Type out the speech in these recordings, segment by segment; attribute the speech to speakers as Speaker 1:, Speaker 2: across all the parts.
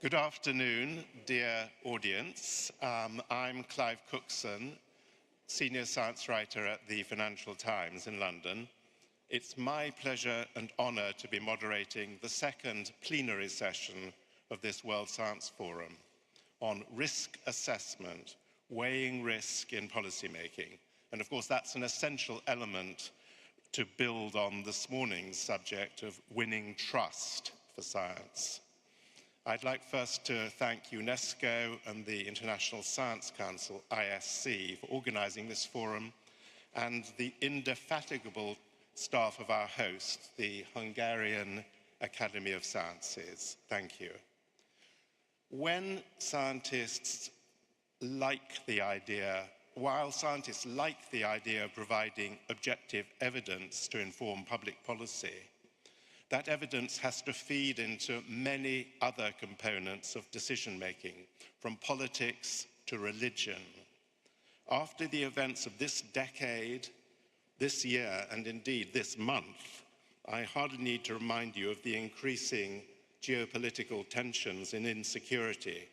Speaker 1: Good afternoon, dear audience. I'm Clive Cookson, Senior Science Writer at the Financial Times in London. It's my pleasure and honour to be moderating the second plenary session of this World Science Forum on risk assessment, weighing risk in policymaking. And of course, that's an essential element to build on this morning's subject of winning trust for science. I'd like first to thank UNESCO and the International Science Council, ISC, for organising this forum, and the indefatigable staff of our host, the Hungarian Academy of Sciences. Thank you. While scientists like the idea of providing objective evidence to inform public policy, that evidence has to feed into many other components of decision-making, from politics to religion. After the events of this decade, this year, and indeed this month, I hardly need to remind you of the increasing geopolitical tensions and insecurity,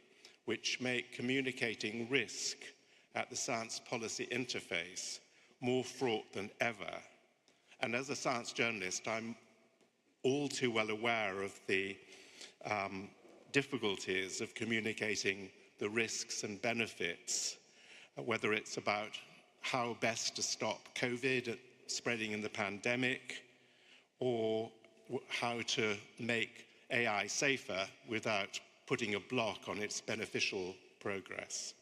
Speaker 1: which make communicating risk at the science policy interface more fraught than ever. And as a science journalist, I'm all too well aware of the difficulties of communicating the risks and benefits, whether it's about how best to stop COVID spreading in the pandemic, or how to make AI safer without putting a block on its beneficial progress.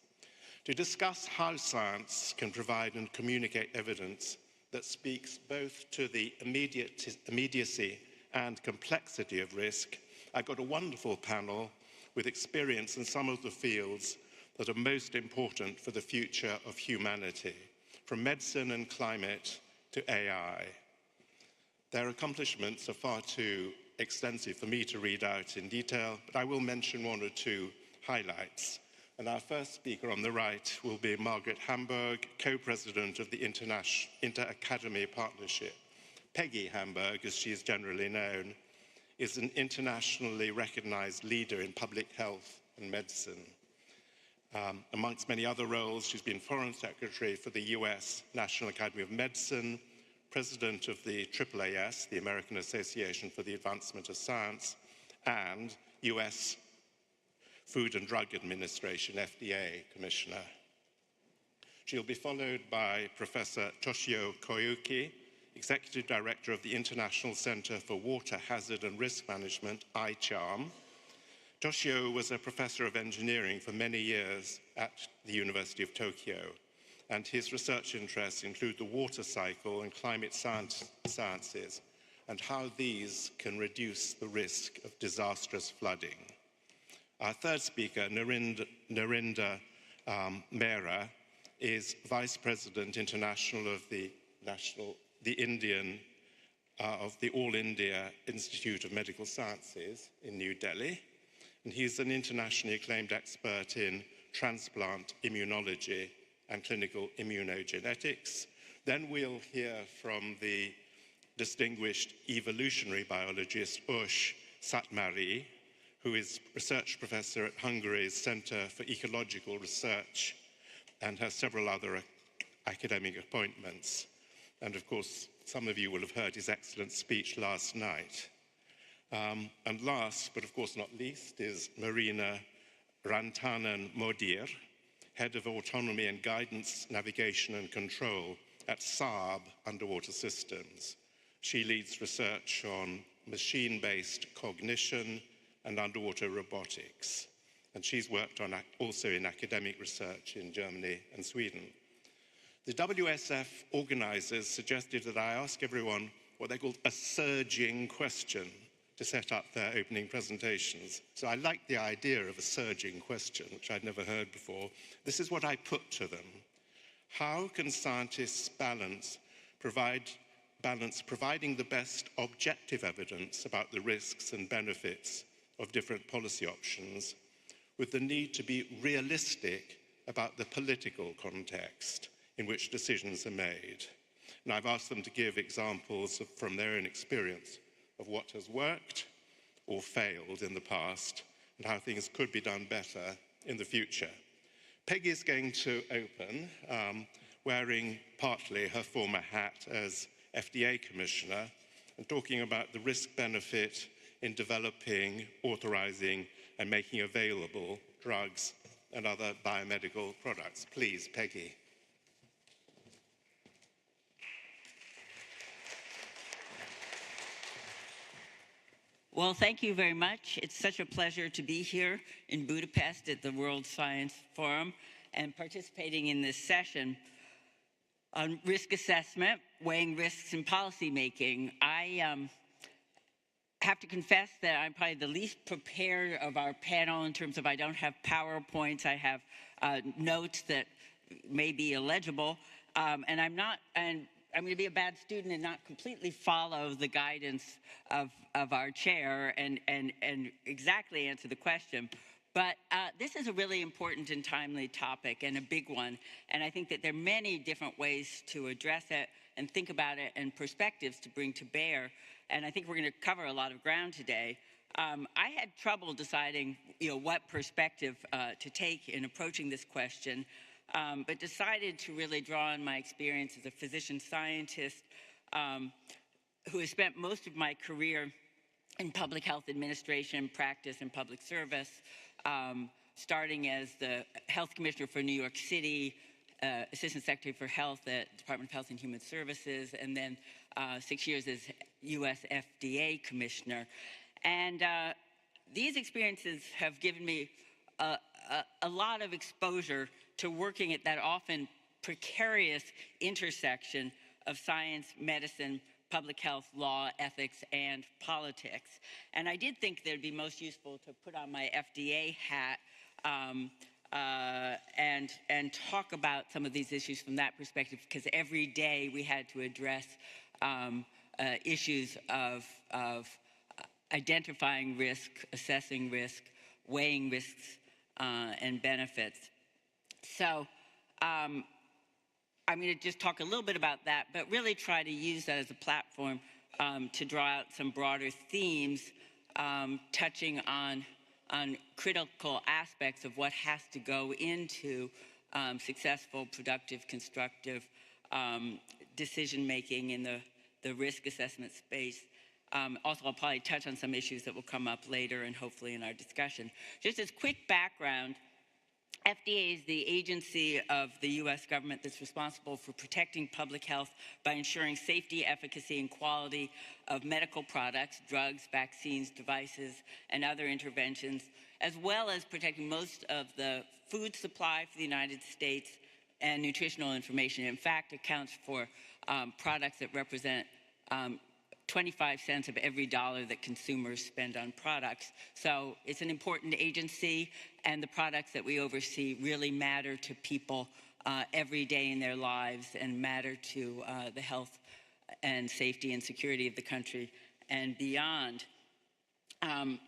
Speaker 1: To discuss how science can provide and communicate evidence that speaks both to the immediacy and complexity of risk, I've got a wonderful panel with experience in some of the fields that are most important for the future of humanity, from medicine and climate to AI. Their accomplishments are far too extensive for me to read out in detail, but I will mention one or two highlights. And our first speaker on the right will be Margaret Hamburg, co-president of the Inter-Academy Partnership. Peggy Hamburg, as she is generally known, is an internationally recognized leader in public health and medicine. Amongst many other roles, she's been Foreign Secretary for the US National Academy of Medicine, President of the AAAS, the American Association for the Advancement of Science, and US Food and Drug Administration, FDA Commissioner. She'll be followed by Professor Toshio Koyuki, Executive Director of the International Center for Water Hazard and Risk Management, ICHARM. Toshio was a professor of engineering for many years at the University of Tokyo, and his research interests include the water cycle and climate sciences, and how these can reduce the risk of disastrous flooding. Our third speaker, Narinder Mehra, is Vice President International of the All India Institute of Medical Sciences in New Delhi. And he's an internationally acclaimed expert in transplant immunology and clinical immunogenetics. Then we'll hear from the distinguished evolutionary biologist Ush Satmari, who is research professor at Hungary's Center for Ecological Research and has several other academic appointments. And of course, some of you will have heard his excellent speech last night. And last, but of course not least, is Marina Rantanen Modir, Head of Autonomy and Guidance, Navigation and Control at Saab Underwater Systems. She leads research on machine-based cognition and underwater robotics. And she's worked on also in academic research in Germany and Sweden. The WSF organizers suggested that I ask everyone what they called a surging question to set up their opening presentations. So I like the idea of a surging question, which I'd never heard before. This is what I put to them. How can scientists balance providing the best objective evidence about the risks and benefits of different policy options with the need to be realistic about the political context in which decisions are made? And I've asked them to give examples from their own experience of what has worked or failed in the past, and how things could be done better in the future. Peggy is going to open wearing partly her former hat as FDA Commissioner and talking about the risk-benefit in developing, authorizing, and making available drugs and other biomedical products. Please, Peggy.
Speaker 2: Well, thank you very much. It's such a pleasure to be here in Budapest at the World Science Forum and participating in this session on risk assessment, weighing risks in policymaking. I have to confess that I'm probably the least prepared of our panel in terms of I don't have PowerPoints. I have notes that may be illegible, and I'm going to be a bad student and not completely follow the guidance of our chair and exactly answer the question. But this is a really important and timely topic and a big one. And I think that there are many different ways to address it and think about it and perspectives to bring to bear. And I think we're going to cover a lot of ground today. I had trouble deciding, what perspective to take in approaching this question. But decided to really draw on my experience as a physician scientist who has spent most of my career in public health administration, practice, and public service, starting as the health commissioner for New York City, assistant secretary for health at Department of Health and Human Services, and then 6 years as US FDA commissioner. And these experiences have given me a lot of exposure to working at that often precarious intersection of science, medicine, public health, law, ethics, and politics. And I did think that it'd be most useful to put on my FDA hat and talk about some of these issues from that perspective, because every day we had to address issues of identifying risk, assessing risk, weighing risks and benefits. So I'm going to just talk a little bit about that, but really try to use that as a platform to draw out some broader themes touching on critical aspects of what has to go into successful, productive, constructive decision-making in the risk assessment space. Also, I'll probably touch on some issues that will come up later and hopefully in our discussion. Just as quick background, FDA is the agency of the U.S. government that's responsible for protecting public health by ensuring safety, efficacy, and quality of medical products, drugs, vaccines, devices, and other interventions, as well as protecting most of the food supply for the United States and nutritional information. In fact, it accounts for products that represent 25 cents of every dollar that consumers spend on products. So it's an important agency, and the products that we oversee really matter to people every day in their lives and matter to the health and safety and security of the country and beyond.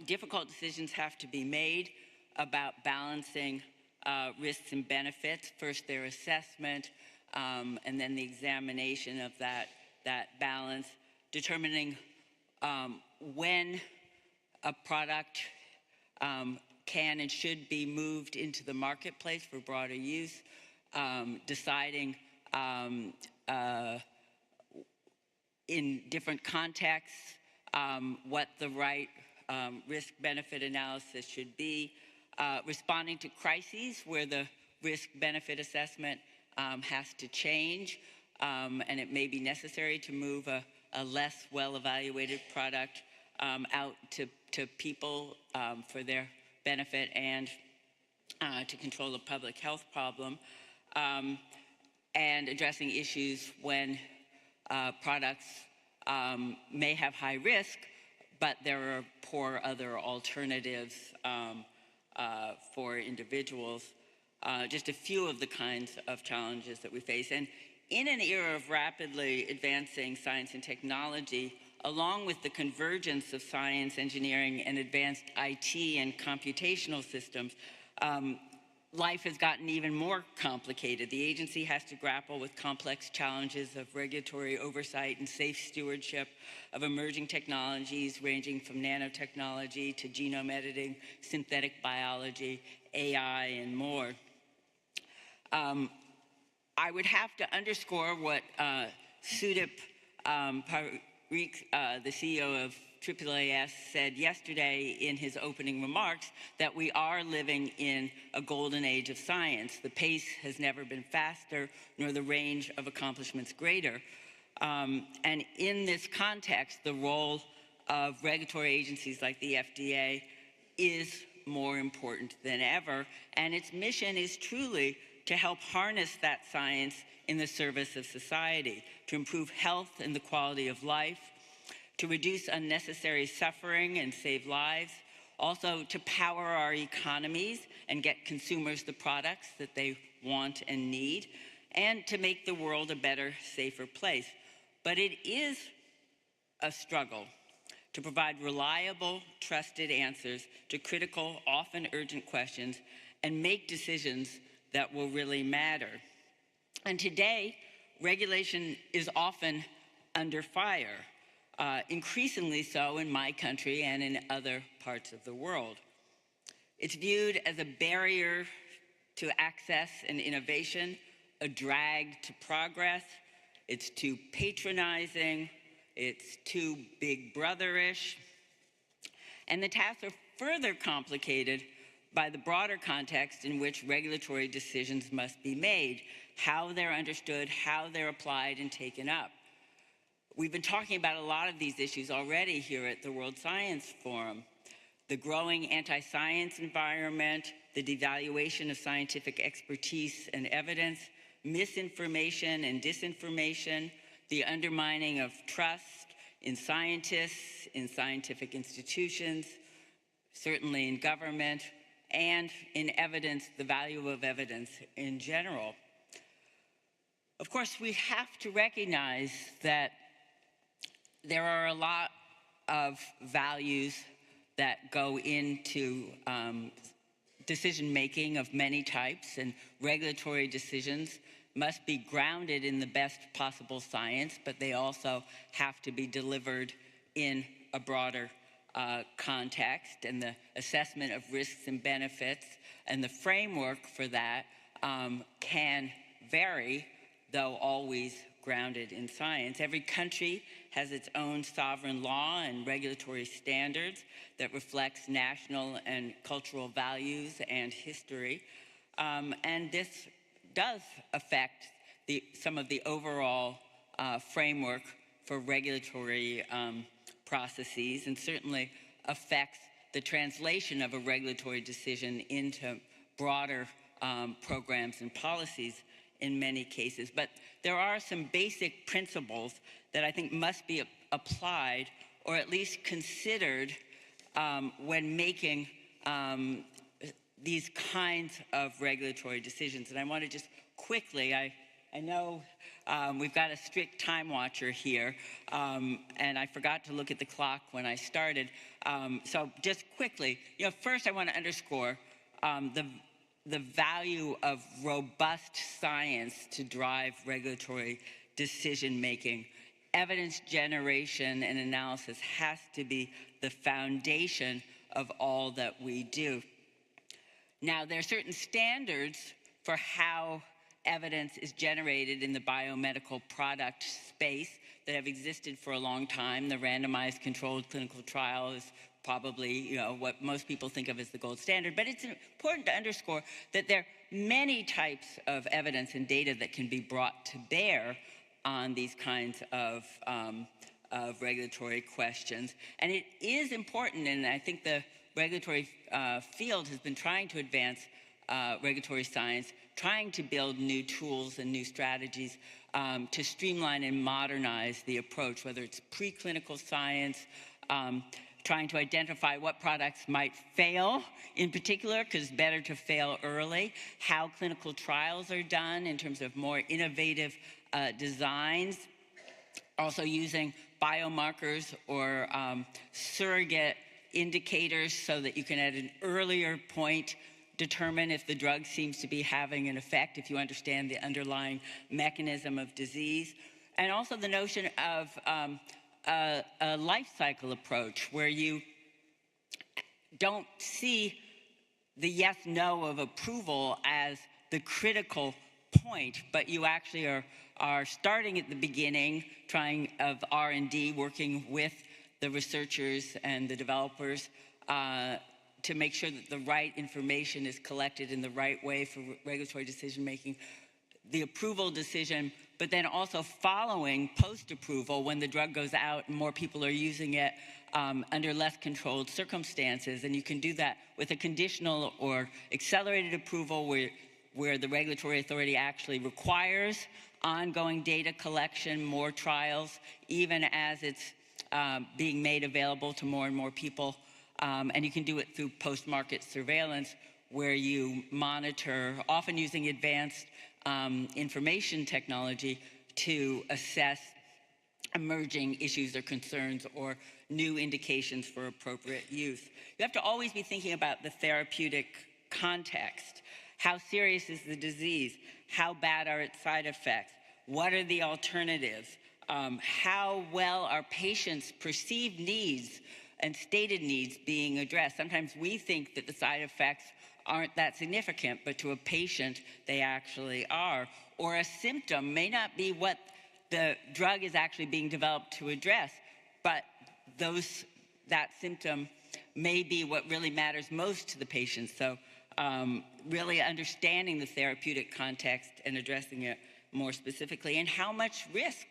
Speaker 2: Difficult decisions have to be made about balancing risks and benefits. First, their assessment, and then the examination of that balance. Determining when a product can and should be moved into the marketplace for broader use, deciding in different contexts what the right risk-benefit analysis should be, responding to crises where the risk-benefit assessment has to change, and it may be necessary to move a less well-evaluated product out to people for their benefit and to control a public health problem, and addressing issues when products may have high risk, but there are poor other alternatives for individuals. Just a few of the kinds of challenges that we face. And in an era of rapidly advancing science and technology, along with the convergence of science, engineering, and advanced IT and computational systems, life has gotten even more complicated. The agency has to grapple with complex challenges of regulatory oversight and safe stewardship of emerging technologies ranging from nanotechnology to genome editing, synthetic biology, AI, and more. I would have to underscore what Sudip Parikh, the CEO of AAAS, said yesterday in his opening remarks, that we are living in a golden age of science. The pace has never been faster, nor the range of accomplishments greater. And in this context, the role of regulatory agencies like the FDA is more important than ever, and its mission is truly to help harness that science in the service of society, to improve health and the quality of life, to reduce unnecessary suffering and save lives, also to power our economies and get consumers the products that they want and need, and to make the world a better, safer place. But it is a struggle to provide reliable, trusted answers to critical, often urgent questions and make decisions that will really matter. And today, regulation is often under fire, increasingly so in my country and in other parts of the world. It's viewed as a barrier to access and innovation, a drag to progress. It's too patronizing. It's too big brother-ish. And the tasks are further complicated by the broader context in which regulatory decisions must be made, how they're understood, how they're applied and taken up. We've been talking about a lot of these issues already here at the World Science Forum. The growing anti-science environment, the devaluation of scientific expertise and evidence, misinformation and disinformation, the undermining of trust in scientists, in scientific institutions, certainly in government, and in evidence, the value of evidence in general. Of course, we have to recognize that there are a lot of values that go into decision-making of many types, and regulatory decisions must be grounded in the best possible science, but they also have to be delivered in a broader context, and the assessment of risks and benefits and the framework for that can vary, though always grounded in science. Every country has its own sovereign law and regulatory standards that reflects national and cultural values and history. And this does affect some of the overall framework for regulatory processes, and certainly affects the translation of a regulatory decision into broader programs and policies in many cases. But there are some basic principles that I think must be applied, or at least considered, when making these kinds of regulatory decisions. And I want to just quickly, I know we've got a strict time watcher here, and I forgot to look at the clock when I started. So just quickly, first I want to underscore the value of robust science to drive regulatory decision-making. Evidence generation and analysis has to be the foundation of all that we do. Now, there are certain standards for how evidence is generated in the biomedical product space that have existed for a long time. The randomized controlled clinical trial is probably what most people think of as the gold standard. But it's important to underscore that there are many types of evidence and data that can be brought to bear on these kinds of regulatory questions. And it is important, and I think the regulatory field has been trying to advance regulatory science, trying to build new tools and new strategies to streamline and modernize the approach, whether it's preclinical science, trying to identify what products might fail in particular, because it's better to fail early, how clinical trials are done in terms of more innovative designs, also using biomarkers or surrogate indicators so that you can at an earlier point determine if the drug seems to be having an effect, if you understand the underlying mechanism of disease. And also the notion of a life cycle approach where you don't see the yes-no of approval as the critical point, but you actually are starting at the beginning, trying of R&D, working with the researchers and the developers to make sure that the right information is collected in the right way for regulatory decision making, the approval decision, but then also following post-approval when the drug goes out and more people are using it under less controlled circumstances. And you can do that with a conditional or accelerated approval where the regulatory authority actually requires ongoing data collection, more trials, even as it's being made available to more and more people. And you can do it through post-market surveillance where you monitor, often using advanced information technology to assess emerging issues or concerns or new indications for appropriate use. You have to always be thinking about the therapeutic context. How serious is the disease? How bad are its side effects? What are the alternatives? How well are patients' perceived needs and stated needs being addressed? Sometimes we think that the side effects aren't that significant, but to a patient, they actually are. Or a symptom may not be what the drug is actually being developed to address, but that symptom may be what really matters most to the patient. So really understanding the therapeutic context and addressing it more specifically, and how much risk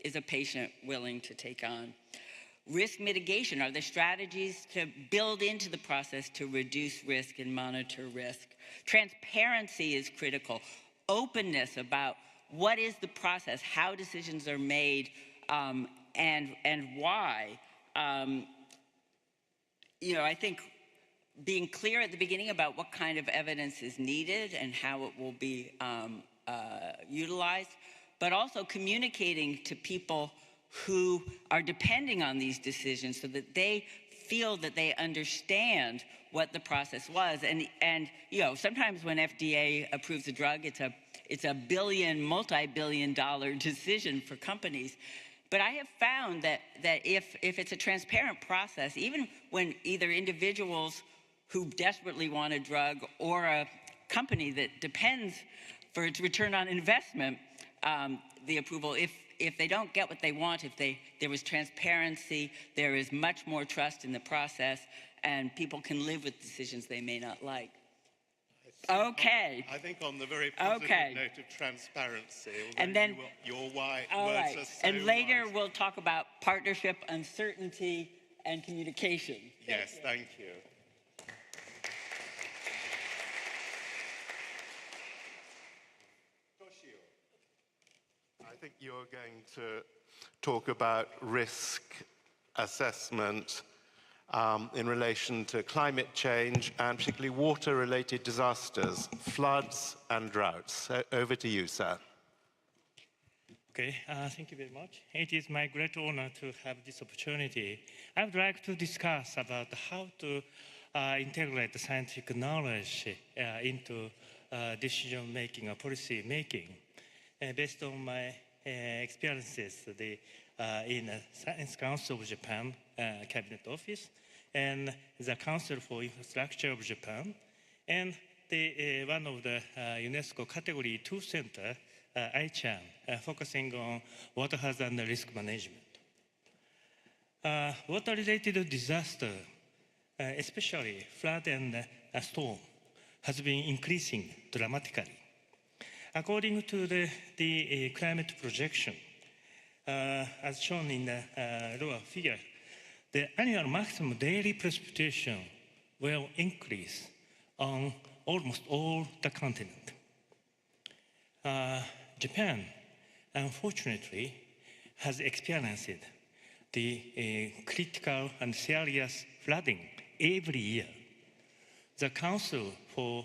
Speaker 2: is a patient willing to take on? Risk mitigation, are there strategies to build into the process to reduce risk and monitor risk? Transparency is critical. Openness about what is the process, how decisions are made, and why. I think being clear at the beginning about what kind of evidence is needed and how it will be utilized, but also communicating to people who are depending on these decisions so that they feel that they understand what the process was. And sometimes when FDA approves a drug, it's a multi-billion-dollar decision for companies. But I have found that if it's a transparent process, even when either individuals who desperately want a drug or a company that depends for its return on investment, the approval, if they don't get what they want, there was transparency, there is much more trust in the process, and people can live with decisions they may not like. Okay.
Speaker 1: I think on the very positive note of transparency,
Speaker 2: and then
Speaker 1: your why
Speaker 2: all
Speaker 1: words
Speaker 2: right.
Speaker 1: are so
Speaker 2: and later
Speaker 1: wise.
Speaker 2: We'll talk about partnership, uncertainty, and communication.
Speaker 1: Yes, thank you. I think you're going to talk about risk assessment in relation to climate change and particularly water-related disasters, floods and droughts. So over to you, sir.
Speaker 3: Okay, thank you very much. It is my great honor to have this opportunity. I would like to discuss about how to integrate the scientific knowledge into decision-making or policy-making. Based on my experiences in the Science Council of Japan Cabinet Office and the Council for Infrastructure of Japan, and one of the UNESCO Category 2 Center, ICHAN, focusing on water hazard and risk management. Water-related disaster, especially flood and storm, has been increasing dramatically. According to the climate projection, as shown in the lower figure, the annual maximum daily precipitation will increase on almost all the continent. Japan, unfortunately, has experienced the critical and serious flooding every year. The Council for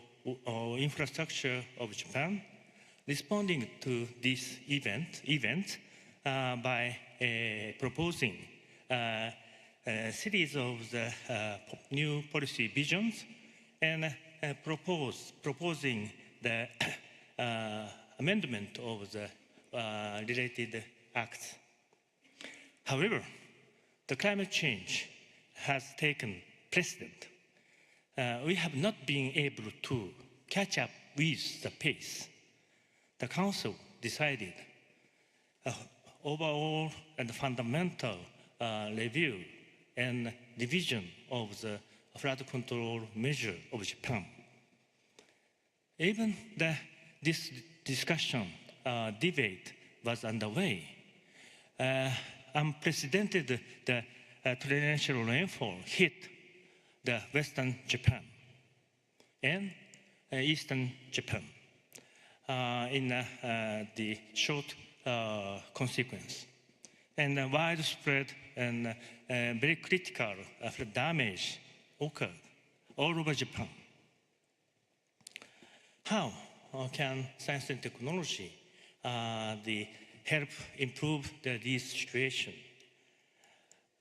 Speaker 3: Infrastructure of Japan responding to this event by proposing a series of the new policy visions and proposing the amendment of the related acts. However, the climate change has taken precedent. We have not been able to catch up with the pace. The Council decided overall and fundamental review and revision of the flood control measure of Japan. Even this discussion, debate was underway. Unprecedented torrential rainfall hit the Western Japan and Eastern Japan in the short consequence. And widespread and very critical damage occurred all over Japan. How can science and technology help improve this situation?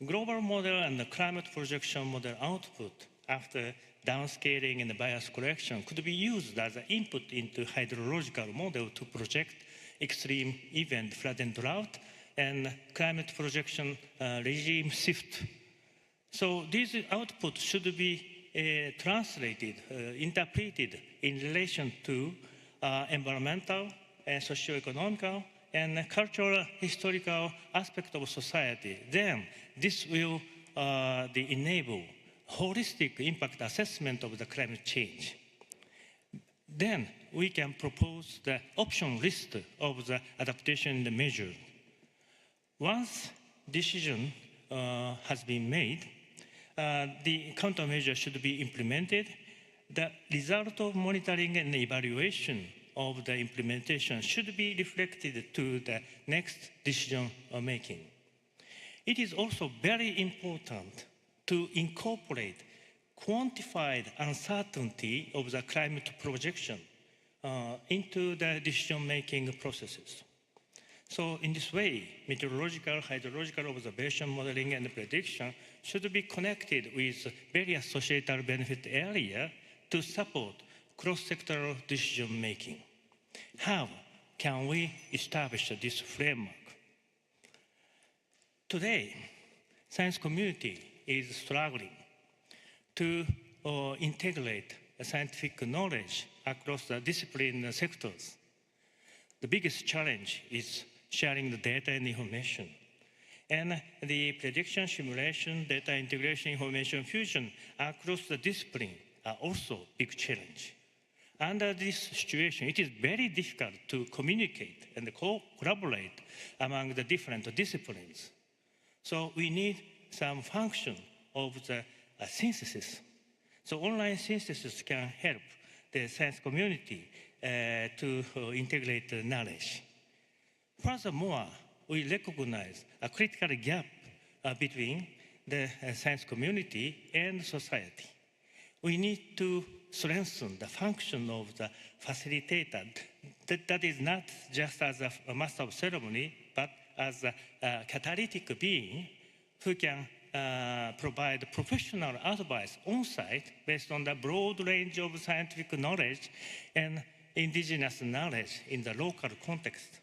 Speaker 3: Global model and the climate projection model output after downscaling and bias correction could be used as an input into hydrological model to project extreme event, flood and drought, and climate projection regime shift. So these outputs should be translated, interpreted in relation to environmental and socio-economical and cultural, historical aspect of society. Then this will enable holistic impact assessment of the climate change. Then we can propose the option list of the adaptation measure. Once decision has been made, the countermeasure should be implemented. The result of monitoring and evaluation of the implementation should be reflected to the next decision making. It is also very important to incorporate quantified uncertainty of the climate projection into the decision-making processes. So in this way, meteorological, hydrological observation, modeling, and prediction should be connected with various societal benefit areas to support cross-sectoral decision-making. How can we establish this framework? Today, science community is struggling to integrate scientific knowledge across the discipline sectors. The biggest challenge is sharing the data and information. And the prediction, simulation, data integration, information fusion across the discipline are also a big challenge. Under this situation, it is very difficult to communicate and collaborate among the different disciplines. So we need some function of the synthesis. So online synthesis can help the science community to integrate the knowledge. Furthermore, we recognize a critical gap between the science community and society. We need to strengthen the function of the facilitator. That is not just as a master of ceremony, but as a catalytic being who can provide professional advice on-site based on the broad range of scientific knowledge and indigenous knowledge in the local context.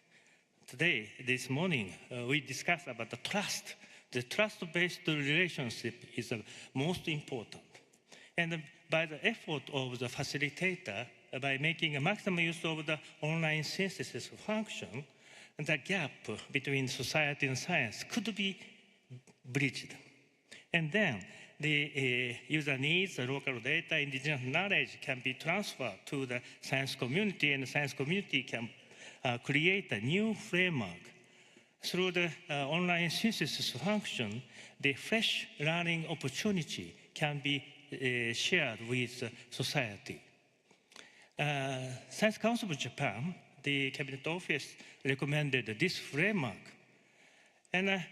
Speaker 3: Today, this morning, we discussed about the trust. The trust-based relationship is the most important. And by the effort of the facilitator, by making a maximum use of the online synthesis function, the gap between society and science could be bridged. And then the user needs, the local data, indigenous knowledge can be transferred to the science community, and the science community can create a new framework. Through the online synthesis function, the fresh learning opportunity can be shared with society. Science Council of Japan, the Cabinet Office recommended this framework. And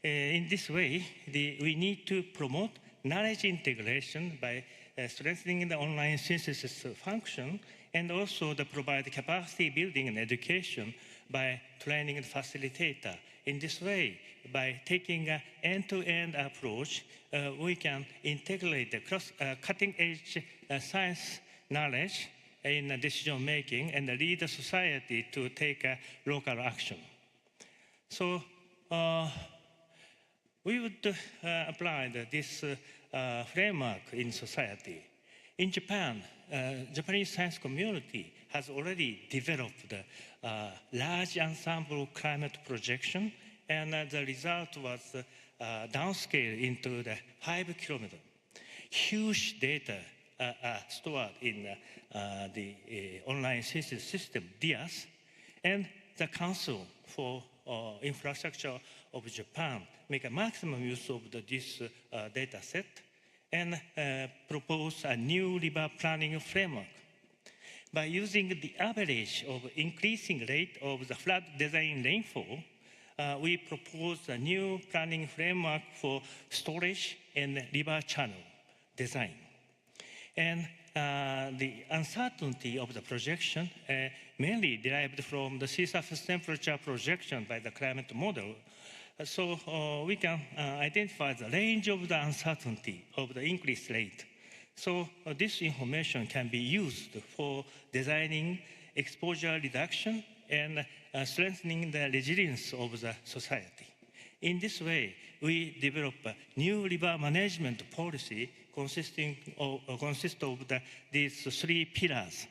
Speaker 3: in this way, we need to promote knowledge integration by strengthening the online synthesis function, and also to provide capacity building and education by training the facilitator in this way, by taking an end-to-end approach, we can integrate the cutting-edge science knowledge in decision-making and lead the society to take local action. So we would apply this framework in society. In Japan, Japanese science community has already developed a large ensemble climate projection, and the result was downscaled into the 5 kilometer. Huge data stored in the online system, DIAS, and the Council for Infrastructure of Japan make a maximum use of this data set and propose a new river planning framework. By using the average of increasing rate of the flood design rainfall, we propose a new planning framework for storage and river channel design. And the uncertainty of the projection mainly derived from the sea surface temperature projection by the climate model. So we can identify the range of the uncertainty of the increased rate. So this information can be used for designing exposure reduction and strengthening the resilience of the society. In this way, we develop a new river management policy consists of these 3 pillars.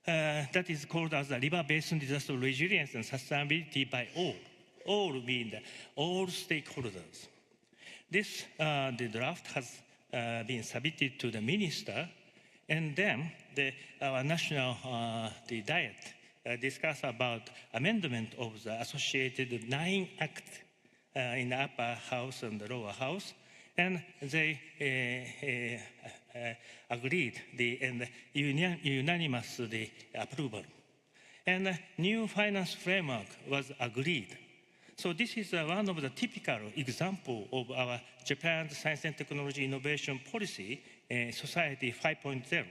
Speaker 3: That is called as the river basin disaster resilience and sustainability by all. All mean all stakeholders. This the draft has been submitted to the minister, and then our national diet discussed about amendment of the associated 9 acts in the upper house and the lower house, and they agreed and unanimous approval. And a new finance framework was agreed. So this is one of the typical example of our Japan's science and technology innovation policy, Society 5.0,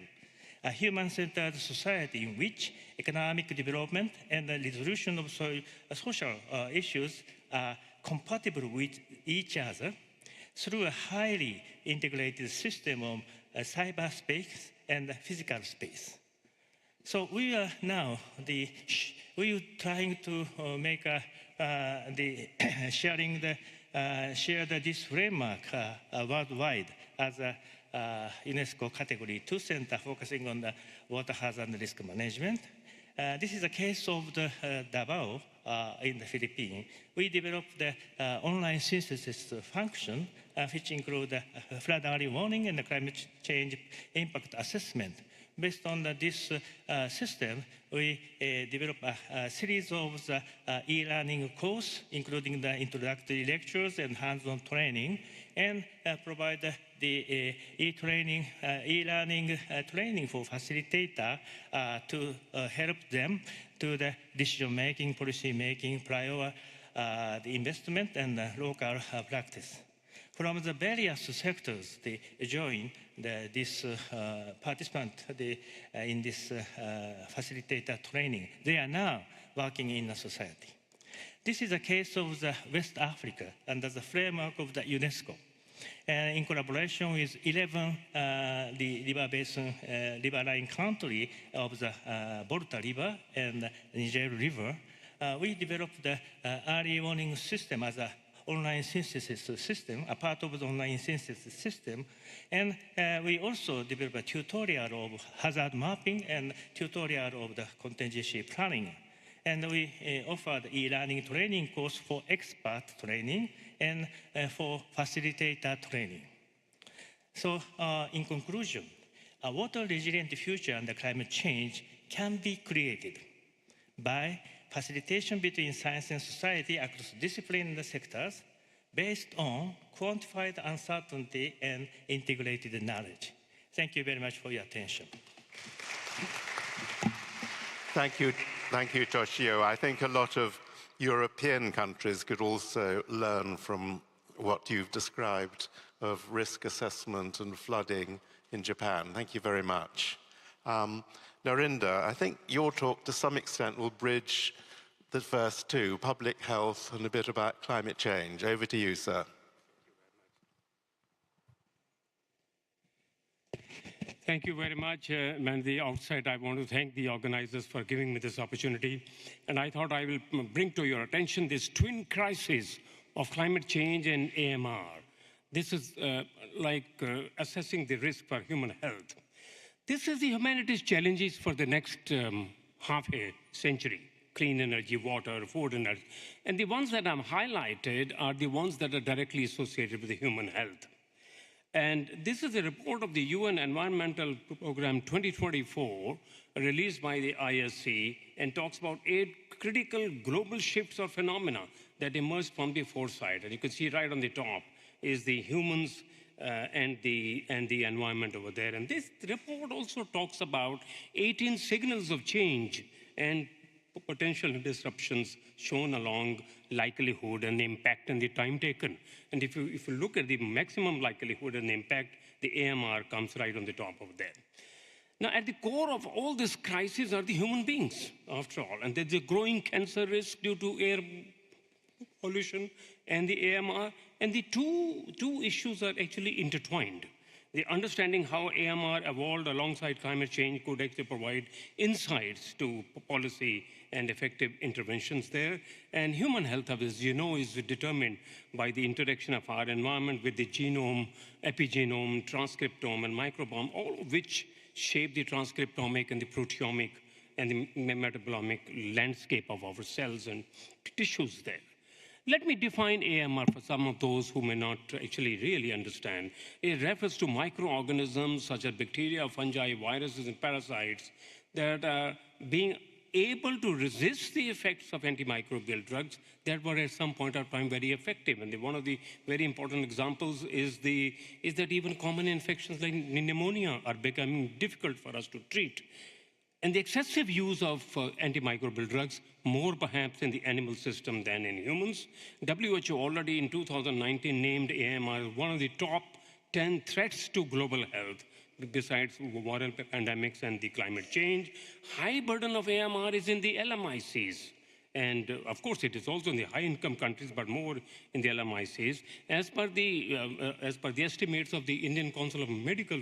Speaker 3: a human-centered society in which economic development and the resolution of social issues are compatible with each other through a highly integrated system of cyberspace and physical space. So we are now trying to make share this framework worldwide as a UNESCO Category 2 center focusing on the water hazard and risk management. This is a case of the Davao in the Philippines. We developed the online synthesis function, which include flood early warning and the climate change impact assessment. Based on this system, we developed a series of e-learning courses, including the introductory lectures and hands-on training, and provide the e-learning training for facilitator to help them to the decision-making, policy-making, prior the investment and local practice. From the various sectors, they join this participant in this facilitator training. They are now working in a society. This is a case of the West Africa under the framework of the UNESCO. In collaboration with 11 the river basin, riverine country of the Volta River and Niger River, we developed the early warning system as a online synthesis system, a part of the online synthesis system. And we also developed a tutorial of hazard mapping and tutorial of the contingency planning. And we offered e-learning training course for expert training and for facilitator training. So in conclusion, a water resilient future under climate change can be created by facilitation between science and society across discipline and sectors based on quantified uncertainty and integrated knowledge. Thank you very much for your attention.
Speaker 1: Thank you, Toshio. I think a lot of European countries could also learn from what you've described of risk assessment and flooding in Japan. Thank you very much. Narinda, I think your talk to some extent will bridge the first two, public health and a bit about climate change. Over to you, sir.
Speaker 4: Thank you very much. And at the outset, I want to thank the organizers for giving me this opportunity. And I thought I will bring to your attention this twin crisis of climate change and AMR. This is like assessing the risk for human health. This is the humanity's challenges for the next half a century: clean energy, water, food, energy. And the ones that I've highlighted are the ones that are directly associated with the human health. And this is a report of the UN Environmental Program 2024, released by the ISC, and talks about 8 critical global shifts or phenomena that emerged from the foresight. And you can see right on the top is the humans and the environment over there. And this report also talks about 18 signals of change and potential disruptions shown along likelihood and the impact and the time taken. And if you look at the maximum likelihood and the impact, the AMR comes right on the top of that. Now, at the core of all this crisis are the human beings, after all. And there's a growing cancer risk due to air pollution and the AMR. And the two issues are actually intertwined. The understanding how AMR evolved alongside climate change could actually provide insights to policy and effective interventions there. And human health, as you know, is determined by the interaction of our environment with the genome, epigenome, transcriptome, and microbiome, all of which shape the transcriptomic and the proteomic and the metabolomic landscape of our cells and tissues there. Let me define AMR for some of those who may not actually really understand. It refers to microorganisms such as bacteria, fungi, viruses, and parasites that are being able to resist the effects of antimicrobial drugs that were at some point of time very effective. And one of the very important examples is that even common infections like pneumonia are becoming difficult for us to treat. And the excessive use of antimicrobial drugs, more perhaps in the animal system than in humans. WHO already in 2019 named AMR one of the top 10 threats to global health, besides viral pandemics and the climate change. High burden of AMR is in the LMICs. And of course, it is also in the high-income countries, but more in the LMICs. As per the estimates of the Indian Council of Medical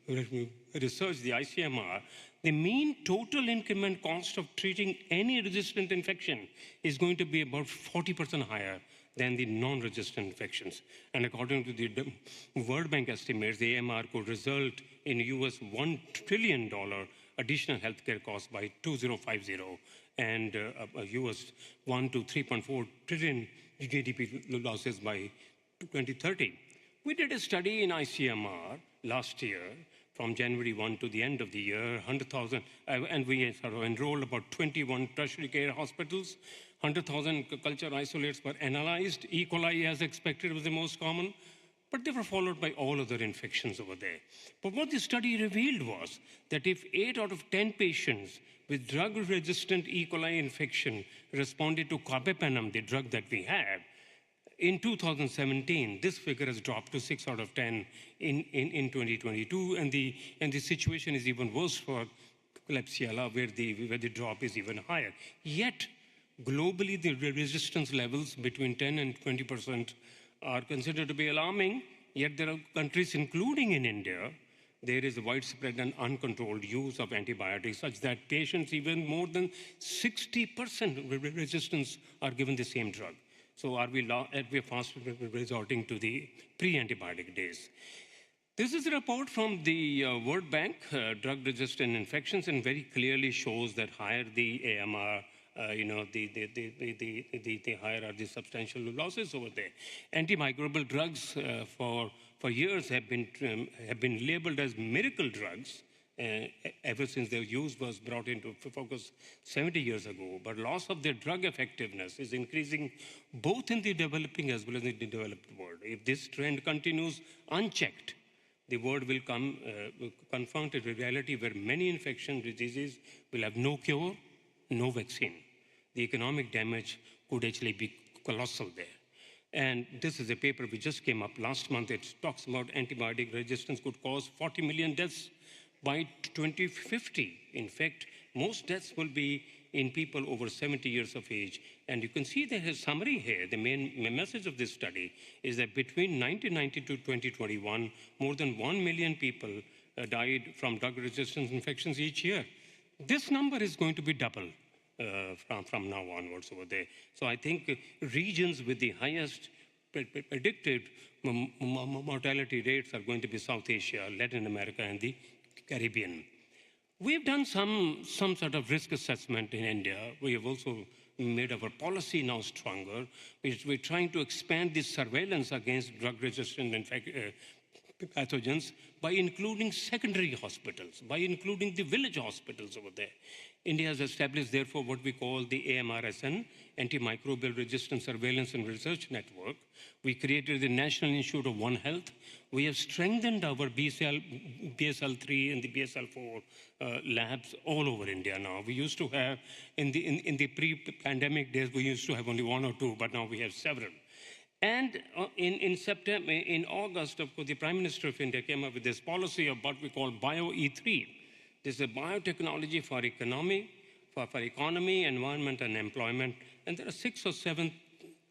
Speaker 4: Research, the ICMR, the mean total increment cost of treating any resistant infection is going to be about 40% higher than the non-resistant infections. And according to the World Bank estimates, the AMR could result in US $1 trillion additional healthcare costs by 2050 and US 1 to 3.4 trillion GDP losses by 2030. We did a study in ICMR last year from January 1 to the end of the year, 100,000, and we sort of enrolled about 21 tertiary care hospitals. 100,000 culture isolates were analyzed. E. coli, as expected, was the most common, but they were followed by all other infections over there. But what the study revealed was that if 8 out of 10 patients with drug-resistant E. coli infection responded to carbapenem, the drug that we have, in 2017, this figure has dropped to 6 out of 10 in 2022, and the situation is even worse for Klebsiella, where the drop is even higher. Yet, globally, the resistance levels between 10 and 20% are considered to be alarming. Yet there are countries, including in India, there is a widespread and uncontrolled use of antibiotics, such that patients even more than 60% resistance are given the same drug. So are we fast resorting to the pre-antibiotic days? This is a report from the World Bank, drug-resistant infections, and very clearly shows that higher the AMR, the higher are the substantial losses over there. Antimicrobial drugs for years have been labeled as miracle drugs ever since their use was brought into focus 70 years ago. But loss of their drug effectiveness is increasing both in the developing as well as in the developed world. If this trend continues unchecked, the world will come confronted with a reality where many infection diseases will have no cure, no vaccine. The economic damage could actually be colossal there. And this is a paper which just came up last month. It talks about antibiotic resistance could cause 40 million deaths by 2050. In fact, most deaths will be in people over 70 years of age. And you can see there's a summary here. The main message of this study is that between 1990 to 2021, more than 1 million people died from drug-resistant infections each year. This number is going to be double from now onwards over there. So I think regions with the highest predicted mortality rates are going to be South Asia, Latin America, and the Caribbean. We've done some sort of risk assessment in India. We have also made our policy now stronger. We're trying to expand this surveillance against drug-resistant pathogens by including secondary hospitals, by including the village hospitals over there. India has established, therefore, what we call the AMRSN, Antimicrobial Resistance Surveillance and Research Network. We created the National Institute of One Health. We have strengthened our BSL-3 and the BSL-4 labs all over India now. We used to have, in the pre-pandemic days, we used to have only 1 or 2, but now we have several. And in August, of course, the Prime Minister of India came up with this policy of what we call BioE3. This is a biotechnology for economy, environment, and employment. And there are 6 or 7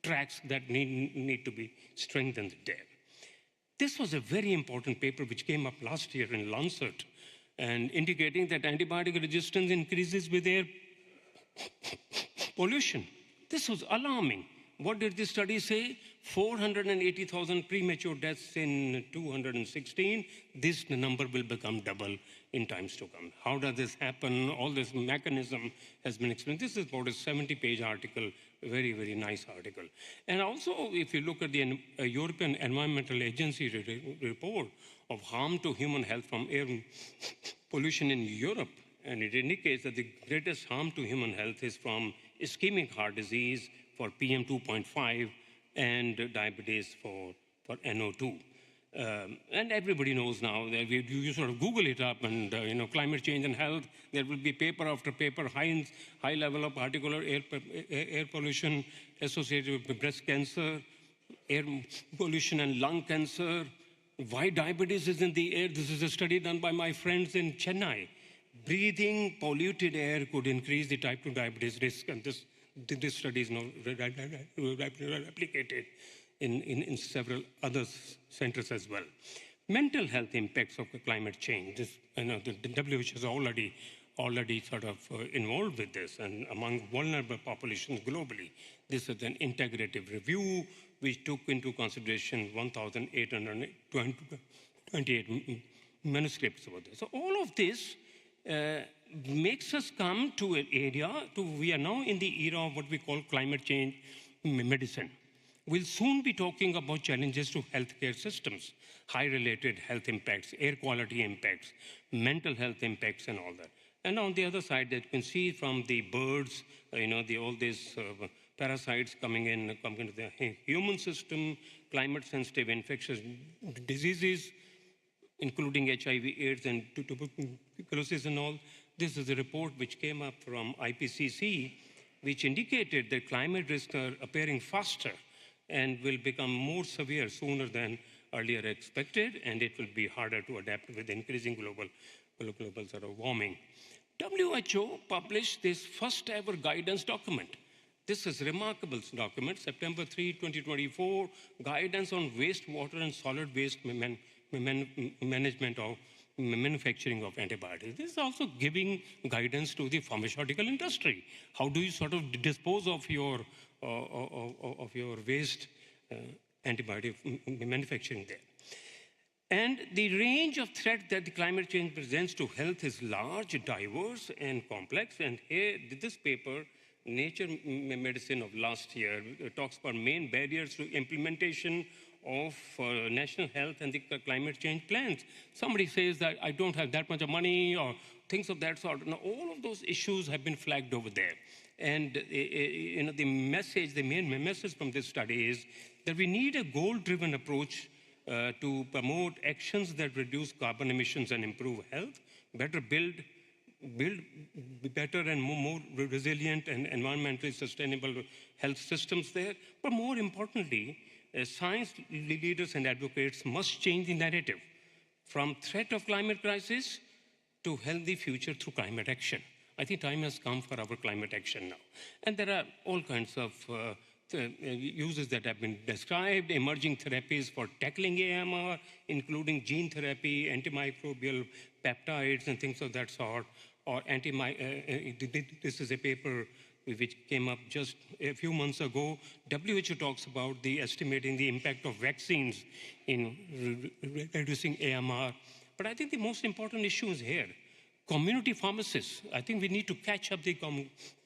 Speaker 4: tracks that need to be strengthened there. This was a very important paper which came up last year in Lancet, and indicating that antibiotic resistance increases with air pollution. This was alarming. What did this study say? 480,000 premature deaths in 216. This number will become double in times to come. How does this happen? All this mechanism has been explained. This is about a 70-page article, very, very nice article. And also, if you look at the European Environmental Agency report of harm to human health from air pollution in Europe, and it indicates that the greatest harm to human health is from ischemic heart disease, for PM2.5, and diabetes for NO2. And everybody knows now that you sort of Google it up and, climate change and health, there will be paper after paper, high level of particulate air pollution associated with breast cancer, air pollution and lung cancer. Why diabetes is in the air? This is a study done by my friends in Chennai. Breathing polluted air could increase the type 2 diabetes risk, and this study is now replicated in several other centers as well. Mental health impacts of climate change. The WHO is already sort of involved with this, and among vulnerable populations globally. This is an integrative review which took into consideration 1,828 manuscripts over there. So all of this makes us come to an area, we are now in the era of what we call climate change medicine. We'll soon be talking about challenges to healthcare systems, high-related health impacts, air quality impacts, mental health impacts, and all that. And on the other side, that you can see from the birds, all these parasites coming into the human system, climate-sensitive infectious diseases, including HIV, AIDS, and tuberculosis and all. This is a report which came up from IPCC, which indicated that climate risks are appearing faster and will become more severe sooner than earlier expected, and it will be harder to adapt with increasing global sort of warming. WHO published this first ever guidance document. This is a remarkable document, September 3, 2024, guidance on wastewater and solid waste management of manufacturing of antibiotics. This is also giving guidance to the pharmaceutical industry. How do you sort of dispose of your waste antibiotic manufacturing there? And the range of threats that the climate change presents to health is large, diverse, and complex. And here, this paper, Nature Medicine of last year, talks about main barriers to implementation of national health and the climate change plans. Somebody says that I don't have that much of money or things of that sort. Now, all of those issues have been flagged over there. And the main message from this study is that we need a goal-driven approach to promote actions that reduce carbon emissions and improve health, build better and more resilient and environmentally sustainable health systems there. But more importantly, science leaders and advocates must change the narrative from threat of climate crisis to healthy future through climate action. I think time has come for our climate action now. And there are all kinds of uses that have been described, emerging therapies for tackling AMR, including gene therapy, antimicrobial peptides, and things of that sort. Or this is a paper which came up just a few months ago. WHO talks about estimating the impact of vaccines in reducing AMR. But I think the most important issue is here. Community pharmacists, I think we need to catch up the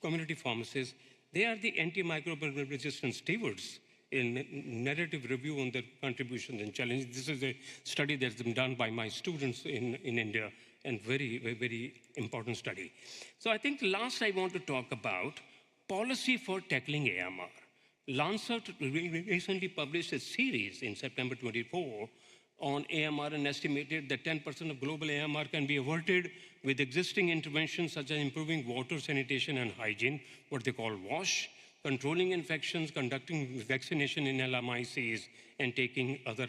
Speaker 4: community pharmacists. They are the antimicrobial resistance stewards in narrative review on their contributions and challenges. This is a study that's been done by my students in India, and very, very important study. So I think last I want to talk about policy for tackling AMR. Lancet recently published a series in September 24 on AMR and estimated that 10% of global AMR can be averted with existing interventions such as improving water, sanitation, and hygiene, what they call WASH, controlling infections, conducting vaccination in LMICs, and taking other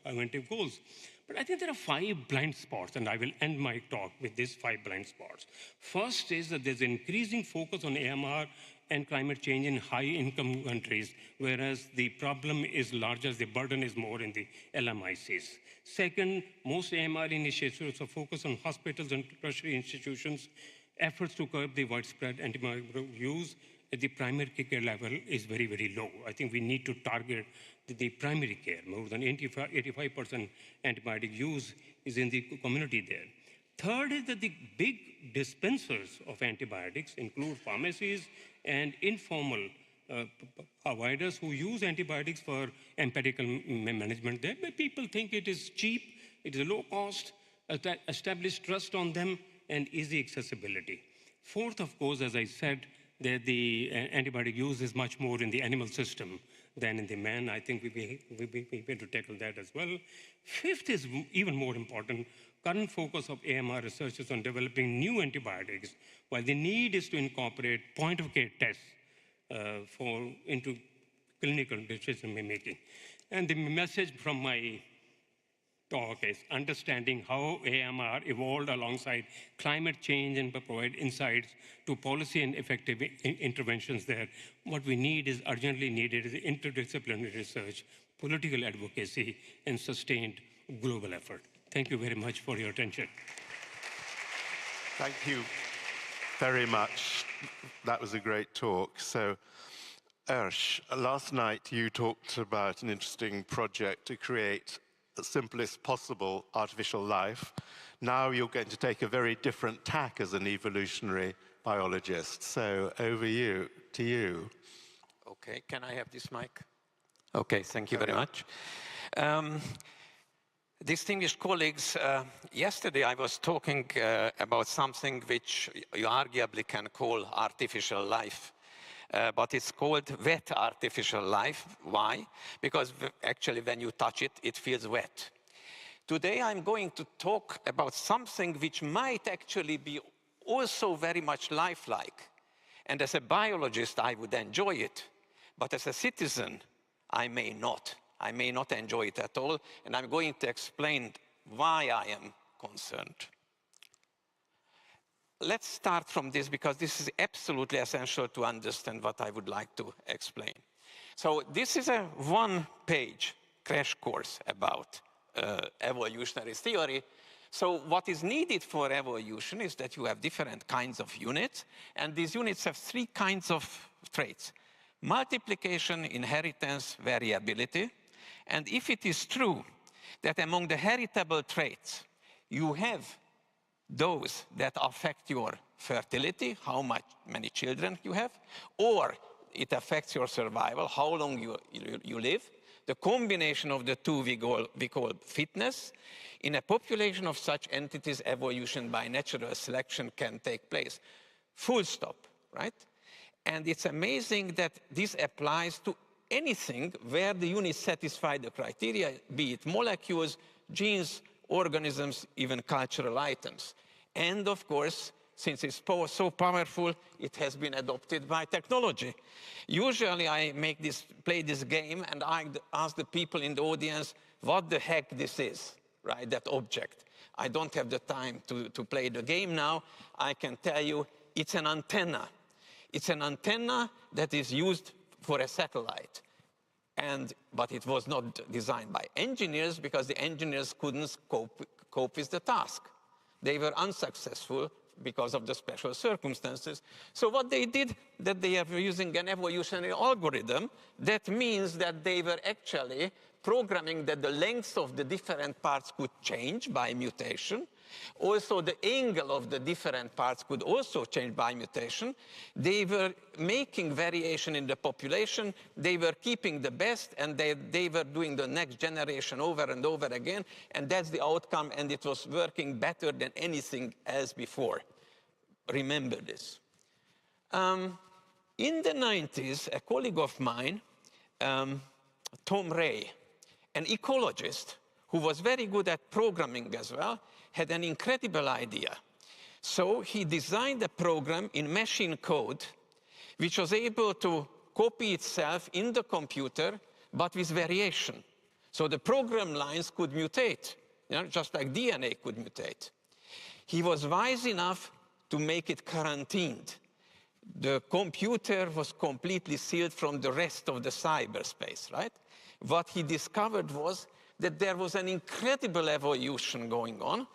Speaker 4: preventive goals. But I think there are 5 blind spots, and I will end my talk with these 5 blind spots. First is that there's increasing focus on AMR and climate change in high-income countries, whereas the problem is larger, the burden is more in the LMICs. Second, most AMR initiatives are focused on hospitals and tertiary institutions. Efforts to curb the widespread antimicrobial use at the primary care level is very, very low. I think we need to target the primary care. More than 85% antibiotic use is in the community there. Third is that the big dispensers of antibiotics include pharmacies and informal providers who use antibiotics for empirical management there. But people think it is cheap, it is low cost, establish trust on them, and easy accessibility. Fourth, of course, as I said, that the antibiotic use is much more in the animal system than in the man. I think we need to tackle that as well. Fifth is even more important. Current focus of AMR research is on developing new antibiotics, while the need is to incorporate point-of-care tests into clinical decision making. And the message from my talk is understanding how AMR evolved alongside climate change and provide insights to policy and effective interventions there. What we need is urgently needed is interdisciplinary research, political advocacy, and sustained global effort. Thank you very much for your attention.
Speaker 1: Thank you very much. That was a great talk. So, Ersh, last night you talked about an interesting project to create the simplest possible artificial life. Now you're going to take a very different tack as an evolutionary biologist. So over to you.
Speaker 5: Okay, can I have this mic? Okay, thank you very much. Distinguished colleagues, yesterday I was talking about something which you arguably can call artificial life. But it's called wet artificial life. Why? Because actually when you touch it, it feels wet. Today I'm going to talk about something which might actually be also very much lifelike. And as a biologist, I would enjoy it. But as a citizen, I may not. I may not enjoy it at all. And I'm going to explain why I am concerned. Let's start from this, because this is absolutely essential to understand what I would like to explain. So this is a one-page crash course about evolutionary theory. So what is needed for evolution is that you have different kinds of units, and these units have 3 kinds of traits: multiplication, inheritance, variability. And if it is true that among the heritable traits, you have those that affect your fertility, how many children you have, or it affects your survival, how long you live. The combination of the two we call fitness. In a population of such entities, evolution by natural selection can take place. Full stop, right? And it's amazing that this applies to anything where the units satisfy the criteria, be it molecules, genes, organisms, even cultural items. And of course, since it's so powerful, it has been adopted by technology. Usually I play this game and I ask the people in the audience what the heck this is, right, that object. I don't have the time to play the game now. I can tell you it's an antenna. It's an antenna that is used for a satellite. But it was not designed by engineers because the engineers couldn't cope with the task. They were unsuccessful because of the special circumstances. So what they did, that they are using an evolutionary algorithm, that means that they were actually programming that the lengths of the different parts could change by mutation. Also, the angle of the different parts could also change by mutation. They were making variation in the population. They were keeping the best, and they were doing the next generation over and over again. And that's the outcome, and it was working better than anything else before. Remember this. In the 90s, a colleague of mine, Tom Ray, an ecologist who was very good at programming as well, had an incredible idea. So he designed a program in machine code which was able to copy itself in the computer, but with variation. So the program lines could mutate, just like DNA could mutate. He was wise enough to make it quarantined. The computer was completely sealed from the rest of the cyberspace, right? What he discovered was that there was an incredible evolution going on.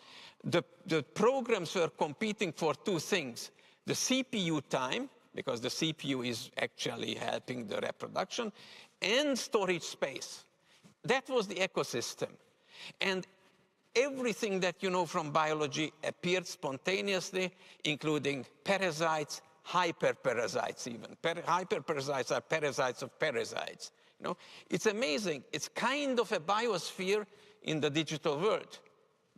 Speaker 5: The programs were competing for two things: the CPU time, because the CPU is actually helping the reproduction, and storage space. That was the ecosystem. And everything that you know from biology appeared spontaneously, including parasites, hyperparasites even. Hyperparasites are parasites of parasites. It's amazing. It's kind of a biosphere in the digital world,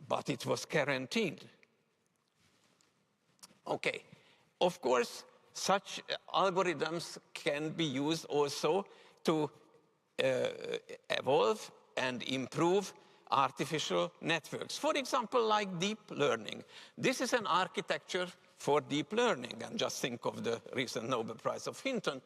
Speaker 5: but it was quarantined. Okay, of course, such algorithms can be used also to evolve and improve artificial networks. For example, like deep learning. This is an architecture for deep learning, and just think of the recent Nobel Prize of Hinton.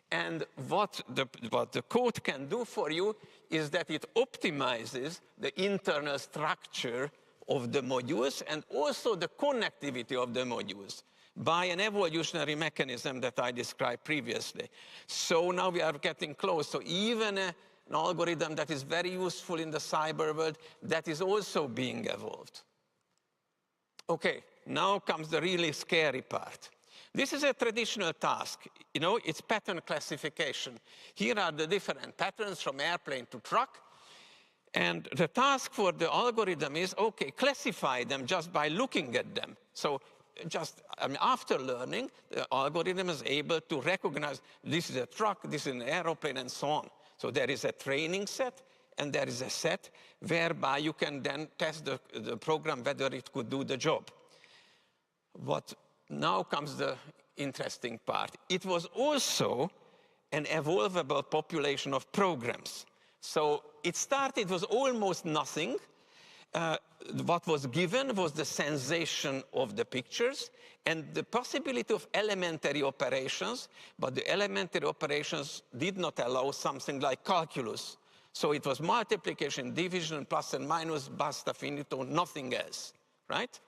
Speaker 5: And what the code can do for you is that it optimizes the internal structure of the modules and also the connectivity of the modules by an evolutionary mechanism that I described previously. So now we are getting close. So even an algorithm that is very useful in the cyber world, that is also being evolved. Okay, now comes the really scary part. This is a traditional task. It's pattern classification. Here are the different patterns from airplane to truck. And the task for the algorithm is, okay, classify them just by looking at them. So after learning, the algorithm is able to recognize this is a truck, this is an airplane, and so on. So there is a training set, and there is a set whereby you can then test the program whether it could do the job. Now comes the interesting part. It was also an evolvable population of programs. So it was almost nothing. What was given was the sensation of the pictures and the possibility of elementary operations, but the elementary operations did not allow something like calculus. So it was multiplication, division, plus and minus, basta, finito, nothing else, right?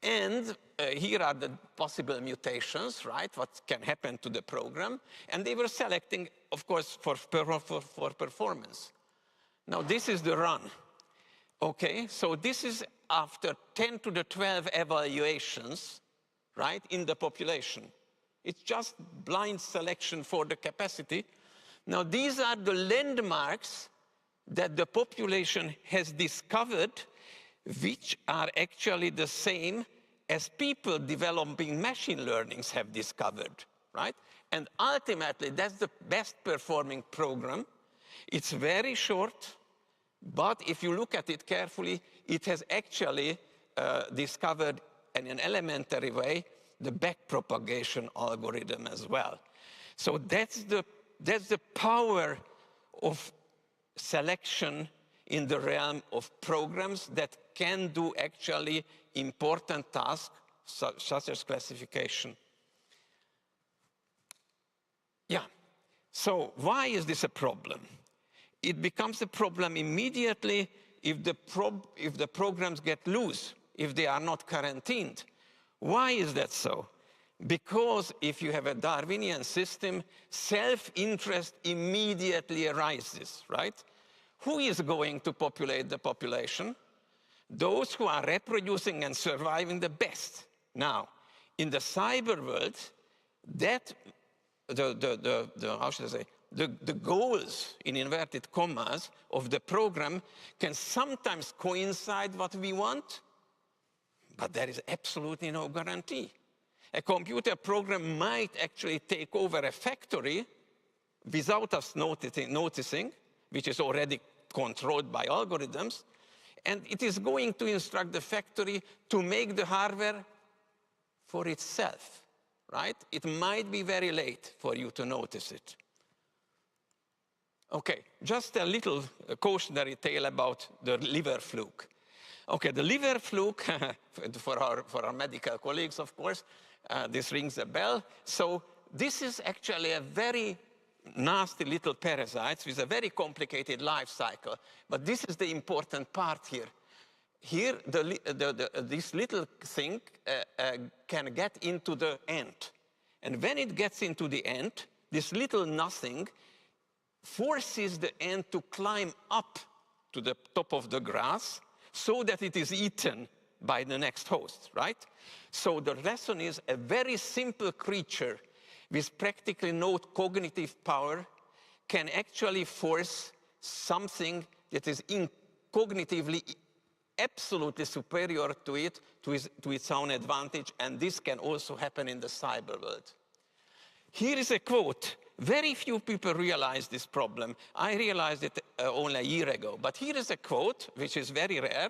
Speaker 5: And here are the possible mutations, right? What can happen to the program. And they were selecting, of course, for performance. Now, this is the run. Okay, so this is after 10 to the 12 evaluations, right, in the population. It's just blind selection for the capacity. Now, these are the landmarks that the population has discovered, which are actually the same as people developing machine learnings have discovered, right? And ultimately, that's the best performing program. It's very short, but if you look at it carefully, it has actually discovered in an elementary way the backpropagation algorithm as well. So that's the power of selection in the realm of programs that can do actually important tasks such as classification. Yeah, so why is this a problem? It becomes a problem immediately if the programs get loose. if they are not quarantined. Why is that so? Because if you have a Darwinian system, self-interest immediately arises, right? Who is going to populate the population? Those who are reproducing and surviving the best. Now, in the cyber world, that how should I say, the goals, in inverted commas, of the program can sometimes coincide what we want, but there is absolutely no guarantee. A computer program might actually take over a factory without us noticing, which is already controlled by algorithms, and it is going to instruct the factory to make the hardware for itself, right? It might be very late for you to notice it. Okay, just a little cautionary tale about the liver fluke. Okay, the liver fluke, for our medical colleagues, of course, this rings a bell. So this is actually a very nasty little parasite with a very complicated life cycle. But this is the important part here. Here, this little thing can get into the ant. And when it gets into the ant, this little nothing forces the ant to climb up to the top of the grass so that it is eaten by the next host, right? So the lesson is a very simple creature with practically no cognitive power can actually force something that is cognitively absolutely superior to it, to its own advantage, and this can also happen in the cyber world. Here is a quote. Very few people realize this problem. I realized it only a year ago, but here is a quote, which is very rare.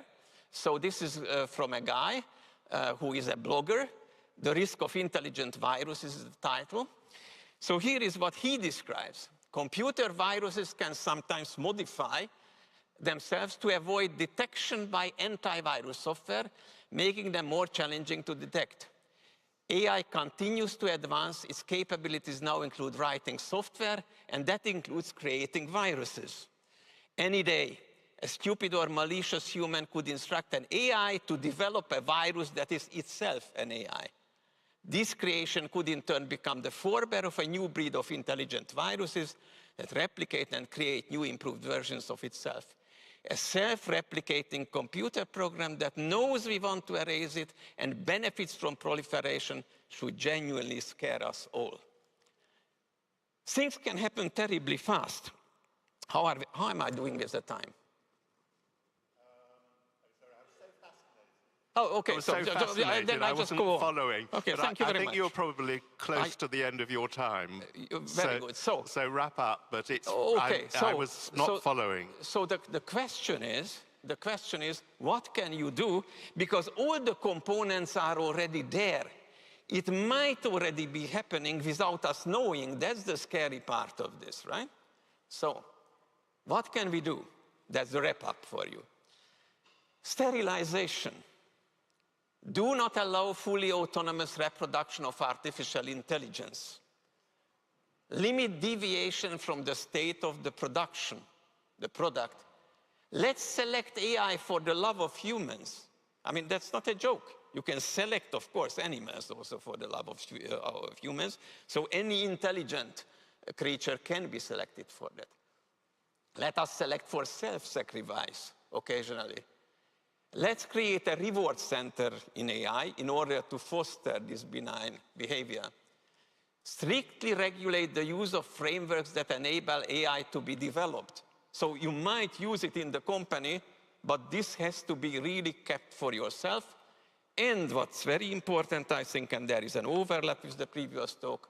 Speaker 5: So this is from a guy who is a blogger. The Risk of Intelligent Viruses is the title. So here is what he describes. Computer viruses can sometimes modify themselves to avoid detection by antivirus software, making them more challenging to detect. AI continues to advance. Its capabilities now include writing software, and that includes creating viruses. Any day, a stupid or malicious human could instruct an AI to develop a virus that is itself an AI. This creation could in turn become the forebear of a new breed of intelligent viruses that replicate and create new improved versions of itself. A self-replicating computer program that knows we want to erase it and benefits from proliferation should genuinely scare us all. Things can happen terribly fast. How am I doing with the time? Oh, okay.
Speaker 1: I was so fascinated.
Speaker 5: Then I just
Speaker 1: wasn't
Speaker 5: go on.
Speaker 1: following.
Speaker 5: Okay,
Speaker 1: but
Speaker 5: thank you very much.
Speaker 1: I think you're probably close to the end of your time.
Speaker 5: Very good.
Speaker 1: So wrap up, but it's,
Speaker 5: okay,
Speaker 1: I was not following.
Speaker 5: So the question is, what can you do? Because all the components are already there. It might already be happening without us knowing. That's the scary part of this, right? So what can we do? That's the wrap up for you. Sterilization. Do not allow fully autonomous reproduction of artificial intelligence. Limit deviation from the state of the production, the product. Let's select AI for the love of humans. I mean, that's not a joke. You can select, of course, animals also for the love of humans. So any intelligent creature can be selected for that. Let us select for self-sacrifice occasionally. Let's create a reward center in AI in order to foster this benign behavior. Strictly regulate the use of frameworks that enable AI to be developed. So you might use it in the company, but this has to be really kept for yourself. And what's very important, I think, and there is an overlap with the previous talk,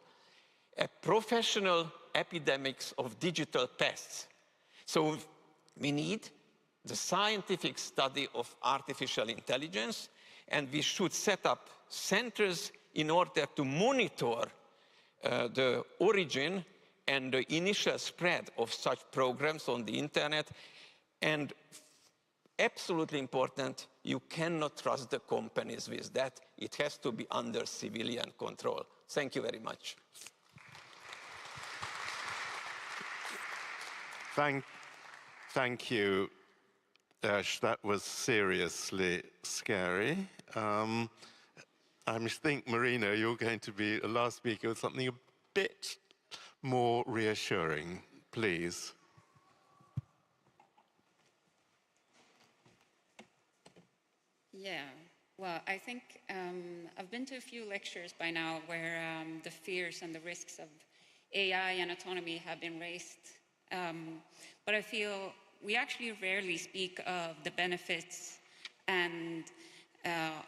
Speaker 5: a professional epidemics of digital pests. So we need the scientific study of artificial intelligence, and we should set up centers in order to monitor the origin and the initial spread of such programs on the internet. And absolutely important, you cannot trust the companies with that. It has to be under civilian control. Thank you very much.
Speaker 1: Thank you. Ash, that was seriously scary. I think, Marina, you're going to be the last speaker with something a bit more reassuring, please.
Speaker 6: Yeah, well, I think I've been to a few lectures by now where the fears and the risks of AI and autonomy have been raised. But I feel we actually rarely speak of the benefits and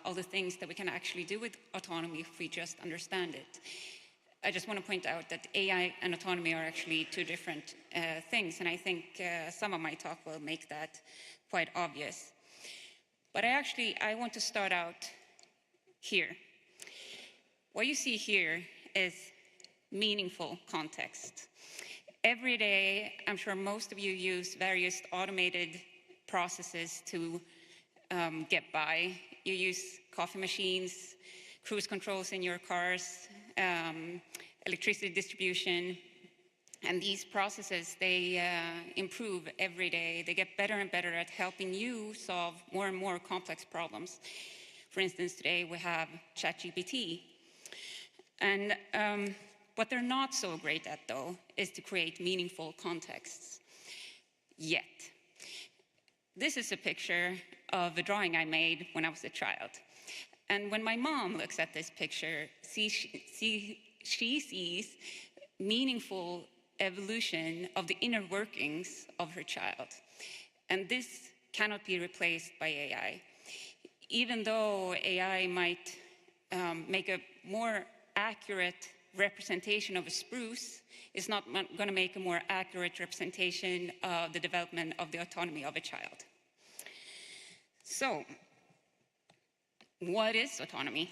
Speaker 6: all the things that we can actually do with autonomy if we just understand it. I just want to point out that AI and autonomy are actually two different things, and I think some of my talk will make that quite obvious. But I want to start out here. What you see here is meaningful context. Every day, I'm sure most of you use various automated processes to get by. You use coffee machines, cruise controls in your cars, electricity distribution, and these processes, they improve every day. They get better and better at helping you solve more and more complex problems. For instance, today we have ChatGPT. And what they're not so great at, though, is to create meaningful contexts, yet. This is a picture of a drawing I made when I was a child. And when my mom looks at this picture, she sees meaningful evolution of the inner workings of her child. And this cannot be replaced by AI. Even though AI might make a more accurate representation of a spruce, it's not going to make a more accurate representation of the development of the autonomy of a child. So, what is autonomy?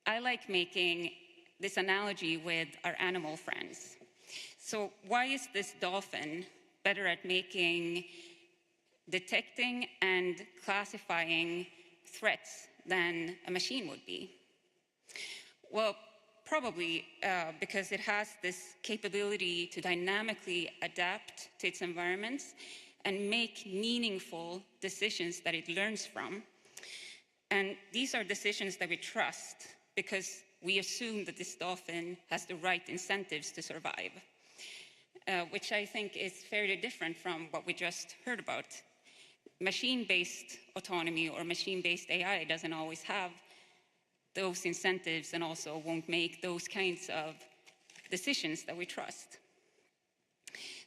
Speaker 6: I like making this analogy with our animal friends. So why is this dolphin better at detecting and classifying threats than a machine would be? Well, probably because it has this capability to dynamically adapt to its environments and make meaningful decisions that it learns from. And these are decisions that we trust because we assume that this dolphin has the right incentives to survive, which I think is fairly different from what we just heard about. Machine-based autonomy or machine-based AI doesn't always have those incentives and also won't make those kinds of decisions that we trust.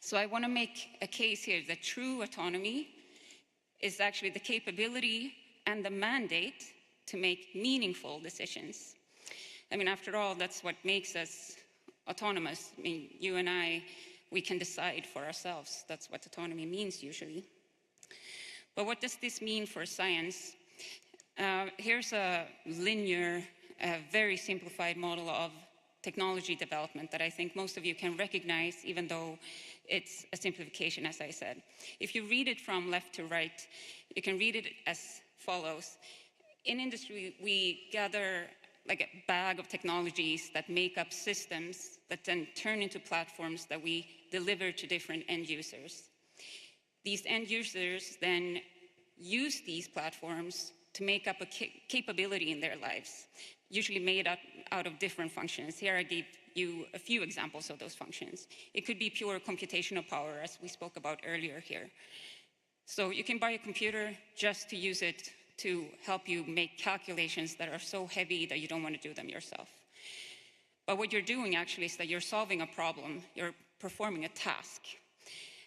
Speaker 6: So I want to make a case here that true autonomy is actually the capability and the mandate to make meaningful decisions. I mean, after all, that's what makes us autonomous. I mean, you and I, we can decide for ourselves. That's what autonomy means usually. But what does this mean for science? Here's a linear, very simplified model of technology development that I think most of you can recognize, even though it's a simplification, as I said. If you read it from left to right, you can read it as follows. In industry, we gather like a bag of technologies that make up systems that then turn into platforms that we deliver to different end users. These end users then use these platforms to make up a capability in their lives, usually made up out of different functions. Here I gave you a few examples of those functions. It could be pure computational power, as we spoke about earlier here. So you can buy a computer just to use it to help you make calculations that are so heavy that you don't want to do them yourself. But what you're doing actually is that you're solving a problem, you're performing a task.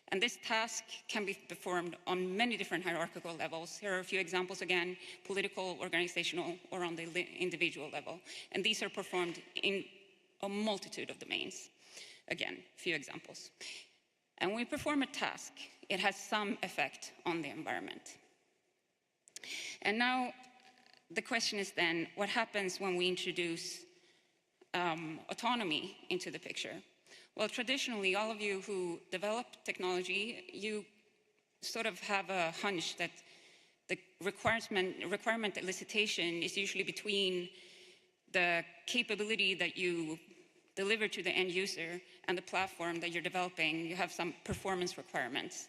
Speaker 6: And this task can be performed on many different hierarchical levels. Here are a few examples again, political, organizational, or on the individual level. And these are performed in a multitude of domains. Again, a few examples. And when we perform a task, it has some effect on the environment. And now the question is then, what happens when we introduce autonomy into the picture? Well, traditionally, all of you who develop technology, you sort of have a hunch that the requirement elicitation is usually between the capability that you deliver to the end user and the platform that you're developing. You have some performance requirements.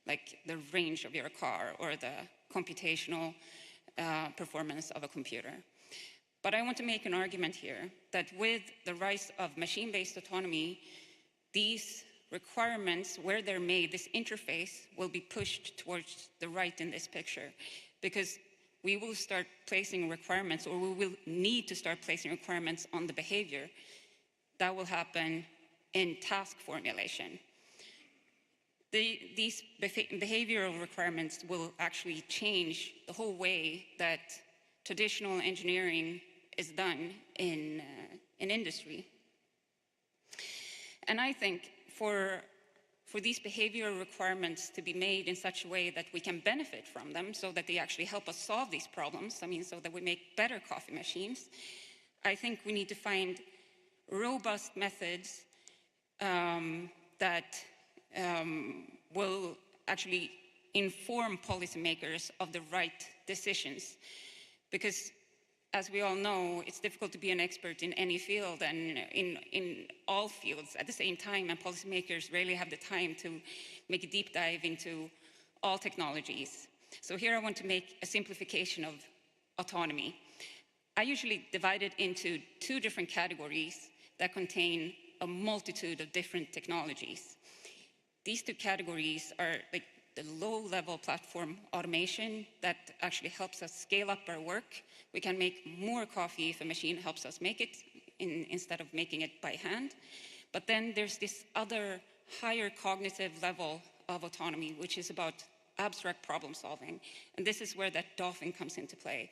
Speaker 6: like the range of your car or the computational performance of a computer. But I want to make an argument here that with the rise of machine-based autonomy, these requirements, where they're made, this interface will be pushed towards the right in this picture, because we will start placing requirements, or we will need to start placing requirements on the behavior. That will happen in task formulation. These behavioral requirements will actually change the whole way that traditional engineering is done in industry. And I think for these behavioral requirements to be made in such a way that we can benefit from them, so that they actually help us solve these problems, I mean, so that we make better coffee machines, I think we need to find robust methods that will actually inform policymakers of the right decisions. Because as we all know, it's difficult to be an expert in any field and in all fields at the same time, and policymakers rarely have the time to make a deep dive into all technologies. So here I want to make a simplification of autonomy. I usually divide it into two different categories that contain a multitude of different technologies. These two categories are like the low-level platform automation that actually helps us scale up our work. We can make more coffee if a machine helps us make it instead of making it by hand. But then there's this other higher cognitive level of autonomy, which is about abstract problem solving. And this is where that dolphin comes into play.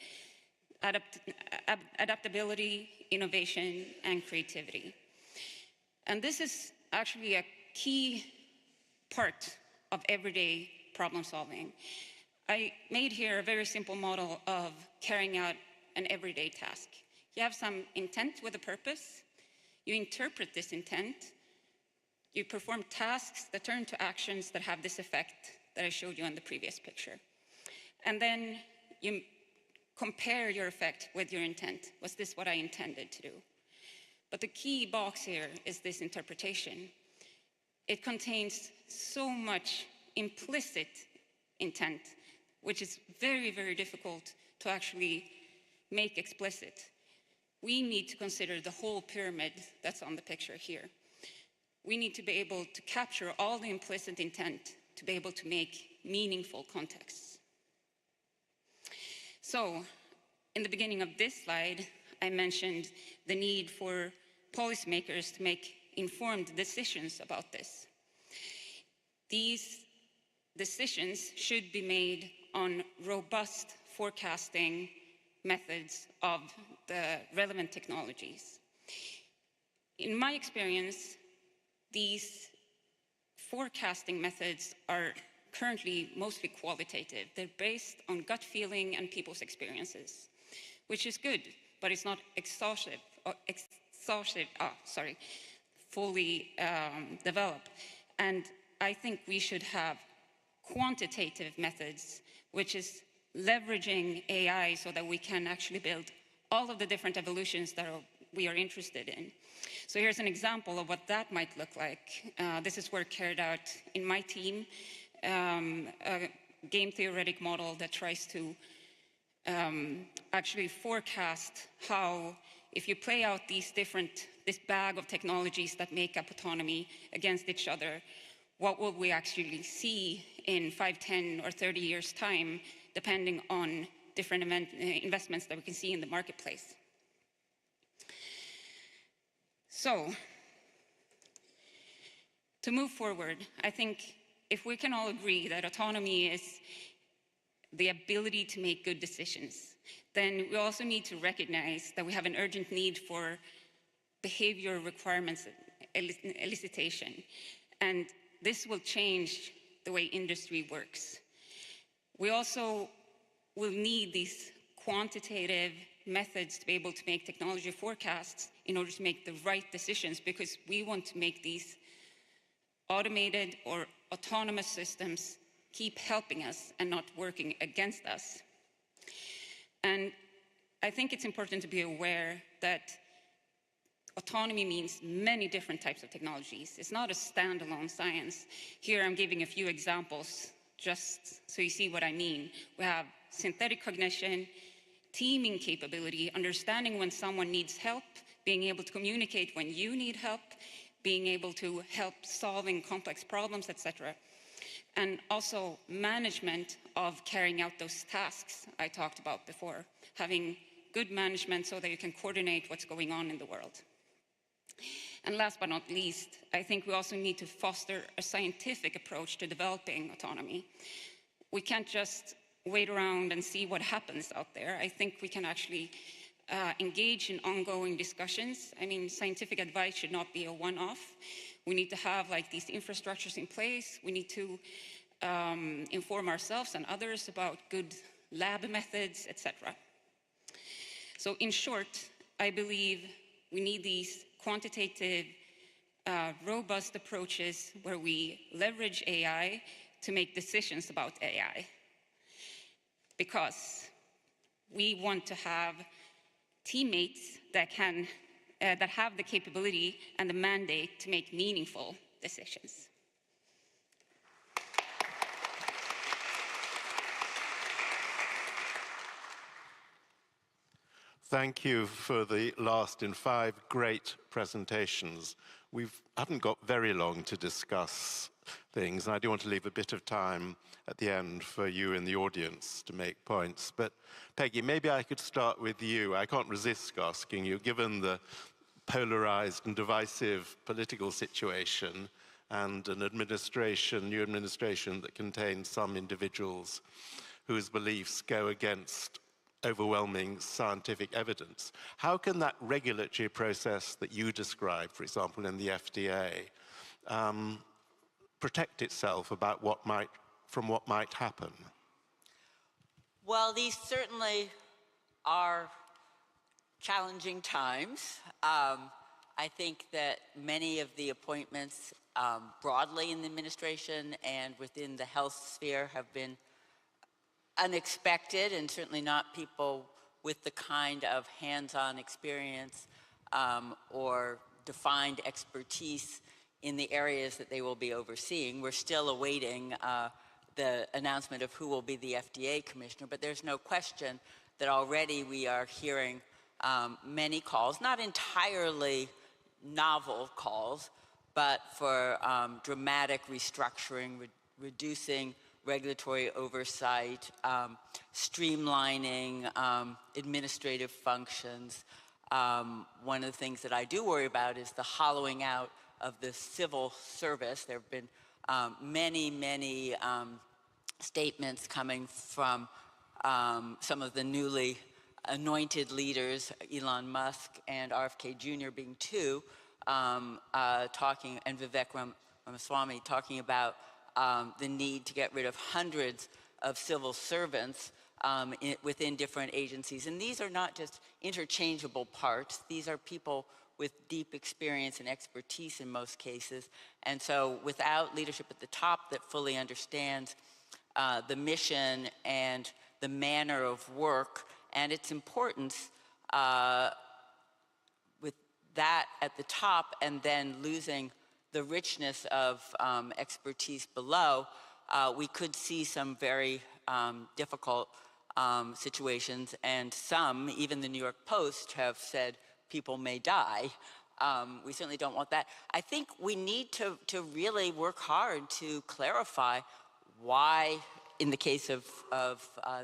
Speaker 6: Adaptability, innovation, and creativity. And this is actually a key part of everyday problem solving. I made here a very simple model of carrying out an everyday task. You have some intent with a purpose, you interpret this intent, you perform tasks that turn to actions that have this effect that I showed you on the previous picture. And then you compare your effect with your intent. Was this what I intended to do? But the key box here is this interpretation. It contains so much implicit intent, which is very, very difficult to actually make explicit. We need to consider the whole pyramid that's on the picture here. We need to be able to capture all the implicit intent to be able to make meaningful contexts. So, in the beginning of this slide, I mentioned the need for policymakers to make informed decisions about this. These decisions should be made on robust forecasting methods of the relevant technologies. In my experience, these forecasting methods are currently mostly qualitative. They're based on gut feeling and people's experiences, which is good, but it's not fully developed. And I think we should have quantitative methods, which is leveraging AI so that we can actually build all of the different evolutions that we are interested in. So here's an example of what that might look like. This is work carried out in my team, a game theoretic model that tries to actually forecast how, if you play out this bag of technologies that make up autonomy against each other, what will we actually see in 5, 10, or 30 years' time, depending on different investments that we can see in the marketplace. So, to move forward, I think if we can all agree that autonomy is the ability to make good decisions, then we also need to recognize that we have an urgent need for behavior requirements elicitation. And this will change the way industry works. We also will need these quantitative methods to be able to make technology forecasts in order to make the right decisions, because we want to make these automated or autonomous systems keep helping us and not working against us. And I think it's important to be aware that autonomy means many different types of technologies. It's not a standalone science. Here I'm giving a few examples just so you see what I mean. We have synthetic cognition, teaming capability, understanding when someone needs help, being able to communicate when you need help, being able to help solving complex problems, etc. And also management of carrying out those tasks I talked about before, having good management so that you can coordinate what's going on in the world. And last but not least, I think we also need to foster a scientific approach to developing autonomy. We can't just wait around and see what happens out there. I think we can actually engage in ongoing discussions. I mean, scientific advice should not be a one-off. We need to have like these infrastructures in place. We need to inform ourselves and others about good lab methods, etc. So in short, I believe we need these quantitative, robust approaches where we leverage AI to make decisions about AI. Because we want to have teammates that have the capability and the mandate to make meaningful decisions.
Speaker 1: Thank you for the last in 5 great presentations. We haven't got very long to discuss things, and I do want to leave a bit of time at the end for you in the audience to make points. But Peggy, maybe I could start with you. I can't resist asking you, given the polarized and divisive political situation and an administration, new administration that contains some individuals whose beliefs go against overwhelming scientific evidence. How can that regulatory process that you described, for example, in the FDA, protect itself about from what might happen?
Speaker 2: Well, these certainly are challenging times. I think that many of the appointments broadly in the administration and within the health sphere have been unexpected, and certainly not people with the kind of hands-on experience or defined expertise in the areas that they will be overseeing. We're still awaiting the announcement of who will be the FDA commissioner, but there's no question that already we are hearing many calls, not entirely novel calls, but for dramatic restructuring, reducing regulatory oversight, streamlining administrative functions. One of the things that I do worry about is the hollowing out of the civil service. There have been many statements coming from some of the newly anointed leaders, Elon Musk and RFK Jr. being two, talking, and Vivek Ramaswamy talking about the need to get rid of hundreds of civil servants within different agencies. And these are not just interchangeable parts. These are people with deep experience and expertise in most cases. And so without leadership at the top that fully understands the mission and the manner of work and its importance, with that at the top and then losing the richness of expertise below, we could see some very difficult situations, and some, even the New York Post, have said people may die. We certainly don't want that. I think we need to really work hard to clarify why, in the case of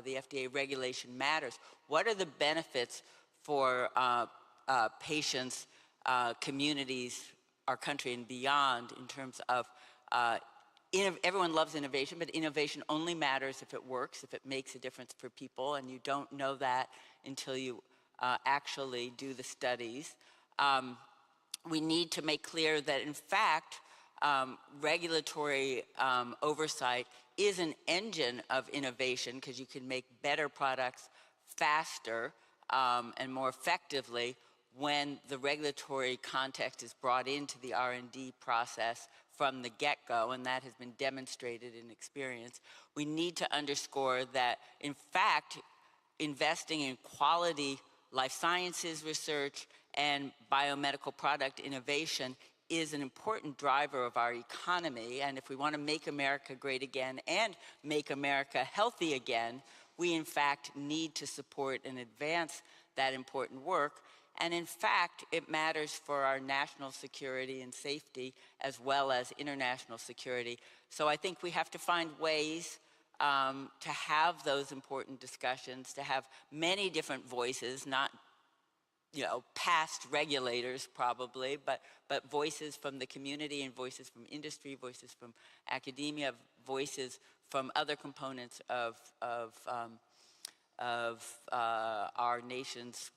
Speaker 2: the FDA, regulation matters. What are the benefits for patients, communities, our country and beyond in terms of, everyone loves innovation, but innovation only matters if it works, if it makes a difference for people, and you don't know that until you actually do the studies. We need to make clear that, in fact, regulatory oversight is an engine of innovation because you can make better products faster and more effectively when the regulatory context is brought into the R&D process from the get-go, and that has been demonstrated in experience. We need to underscore that, in fact, investing in quality life sciences research and biomedical product innovation is an important driver of our economy. And if we want to make America great again and make America healthy again, we in fact need to support and advance that important work. And in fact, it matters for our national security and safety as well as international security. So I think we have to find ways to have those important discussions, to have many different voices, not past regulators probably, but voices from the community and voices from industry, voices from academia, voices from other components of our nation's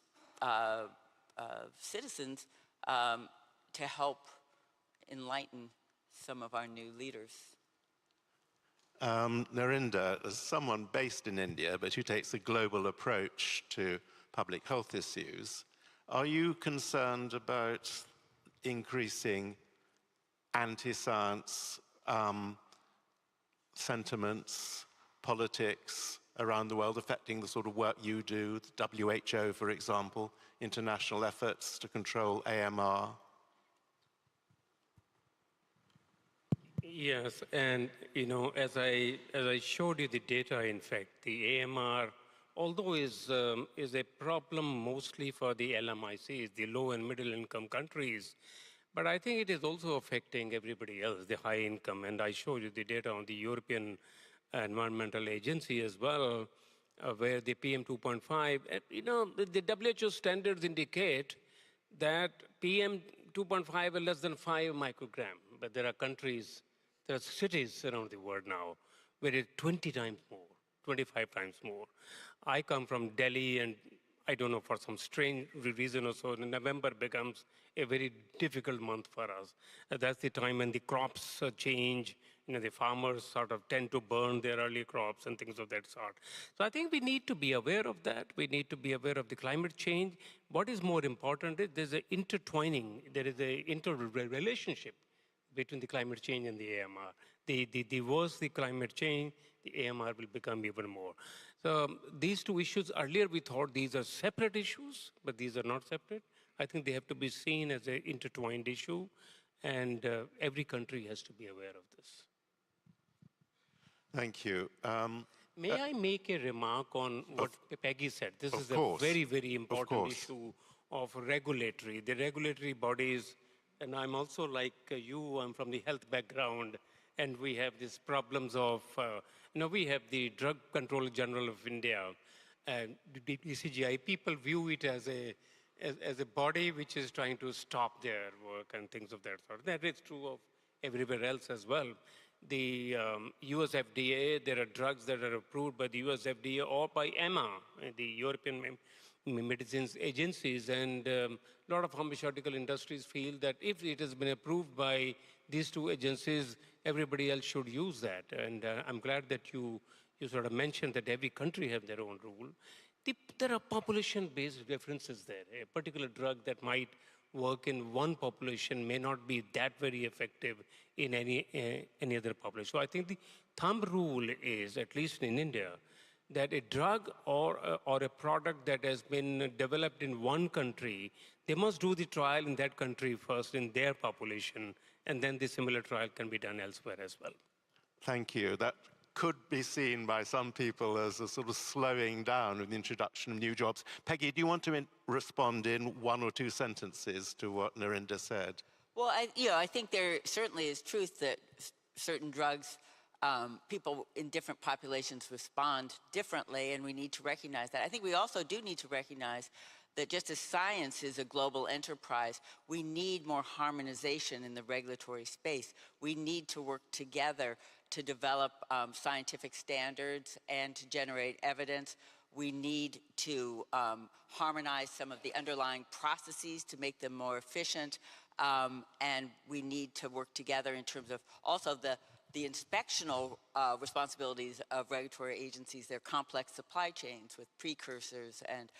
Speaker 2: citizens to help enlighten some of our new leaders.
Speaker 1: Narinder, as someone based in India, but who takes a global approach to public health issues, are you concerned about increasing anti-science sentiments, politics around the world affecting the sort of work you do, the WHO, for example, international efforts to control AMR?
Speaker 4: Yes, and as I showed you the data, in fact, the AMR, although is a problem mostly for the LMICs, the low and middle income countries, but I think it is also affecting everybody else, the high income. And I showed you the data on the European Environmental Agency as well, where the PM 2.5, the WHO standards indicate that PM 2.5 are less than 5 microgram, but there are countries, there are cities around the world now where it's 20 times more, 25 times more. I come from Delhi, and I don't know, for some strange reason or so, November becomes a very difficult month for us. That's the time when the crops change. The farmers sort of tend to burn their early crops and things of that sort. So I think we need to be aware of that. We need to be aware of the climate change. What is more important is there's an intertwining, there is an interrelationship between the climate change and the AMR. The worse the climate change, the AMR will become even more. So these two issues, earlier we thought these are separate issues, but these are not separate. I think they have to be seen as an intertwined issue, and every country has to be aware of this.
Speaker 1: Thank you.
Speaker 4: May I make a remark on what Peggy said? This is
Speaker 1: course.
Speaker 4: a very, very important issue of regulatory. The regulatory bodies, and I'm also like you, I'm from the health background, and we have these problems of, we have the Drug Controller General of India, and the DCGI. People view it as a body which is trying to stop their work and things of that sort. That is true of everywhere else as well. The US FDA, there are drugs that are approved by the US FDA or by EMA, the European Medicines Agencies, and a lot of pharmaceutical industries feel that if it has been approved by these two agencies, everybody else should use that. And I'm glad that you sort of mentioned that every country has their own rule. There are population-based differences there. A particular drug that might work in one population may not be that very effective in any other population. So I think the thumb rule is, at least in India, that a drug or a product that has been developed in one country, they must do the trial in that country first, in their population, and then the similar trial can be done elsewhere as well.
Speaker 1: Thank you. That could be seen by some people as a sort of slowing down of the introduction of new jobs. Peggy, do you want to respond in one or two sentences to what Narinder said?
Speaker 2: Well, I think there certainly is truth that certain drugs, people in different populations respond differently, and we need to recognize that. I think we also do need to recognize that just as science is a global enterprise, we need more harmonization in the regulatory space. We need to work together to develop scientific standards and to generate evidence. We need to harmonize some of the underlying processes to make them more efficient. And we need to work together in terms of also the inspectional responsibilities of regulatory agencies. They're complex supply chains with precursors and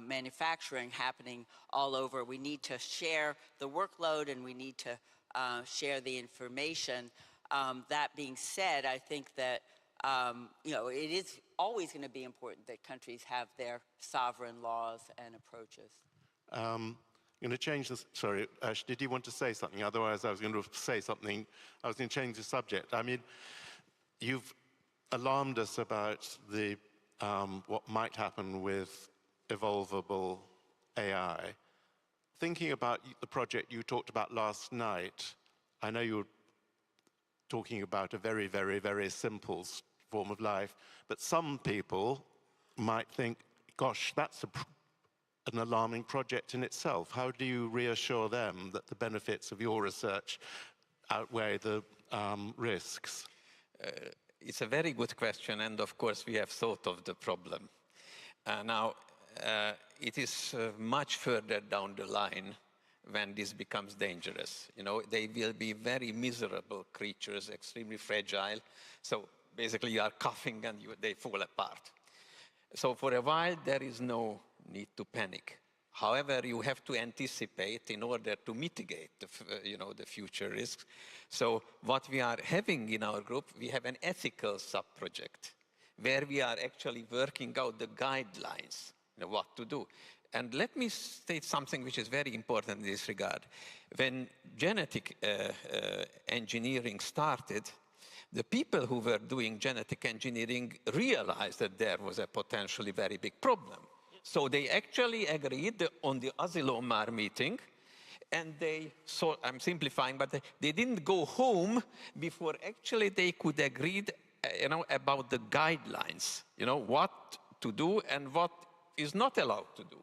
Speaker 2: manufacturing happening all over. We need to share the workload, and we need to share the information. That being said, I think that it is always going to be important that countries have their sovereign laws and approaches.
Speaker 1: I'm going to change this. Sorry, Ash, did you want to say something? Otherwise, I was going to say something. I was going to change the subject. I mean, you've alarmed us about the what might happen with evolvable AI. Thinking about the project you talked about last night, I know you were talking about a very, very, very simple form of life, but some people might think, gosh, that's an alarming project in itself. How do you reassure them that the benefits of your research outweigh the risks?
Speaker 5: It's a very good question, and of course we have thought of the problem. Now, it is much further down the line when this becomes dangerous. You know, they will be very miserable creatures, extremely fragile. So basically you are coughing and they fall apart. So for a while there is no need to panic. However, you have to anticipate in order to mitigate the future risks. So what we are having in our group, we have an ethical sub-project where we are actually working out the guidelines, what to do. And let me state something which is very important in this regard. When genetic engineering started, the people who were doing genetic engineering realized that there was a potentially very big problem. So they actually agreed on the Asilomar meeting, and I'm simplifying, but they didn't go home before actually they could agree about the guidelines, what to do and what is not allowed to do.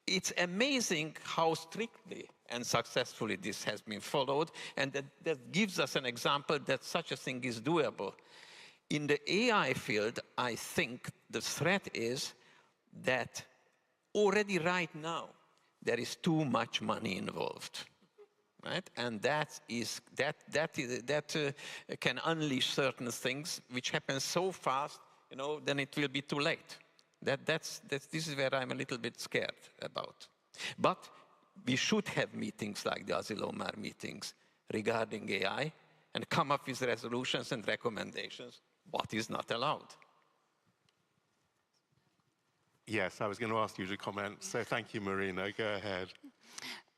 Speaker 5: It's amazing how strictly and successfully this has been followed, and that gives us an example that such a thing is doable. In the AI field, I think the threat is that already right now, there is too much money involved, right? And that can unleash certain things which happen so fast, then it will be too late. This is where I'm a little bit scared about. But we should have meetings like the Asilomar meetings regarding AI and come up with resolutions and recommendations, what is not allowed.
Speaker 1: Yes, I was going to ask you to comment, so thank you, Marina. Go ahead.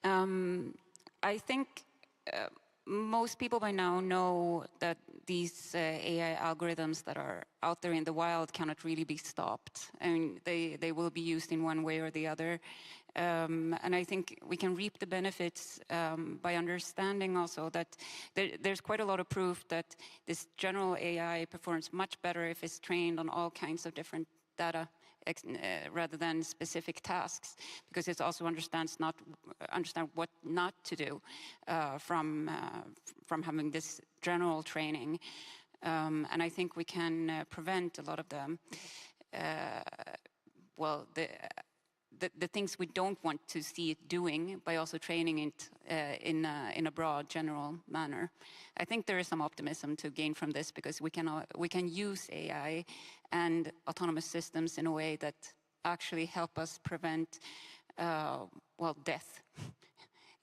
Speaker 6: I think most people by now know that these AI algorithms that are out there in the wild cannot really be stopped. I mean, they will be used in one way or the other. And I think we can reap the benefits by understanding also that there's quite a lot of proof that this general AI performs much better if it's trained on all kinds of different data rather than specific tasks, because it also understand what not to do from having this general training, and I think we can prevent a lot of them. The things we don't want to see it doing by also training it in a broad, general manner. I think there is some optimism to gain from this, because we can use AI and autonomous systems in a way that actually help us prevent, death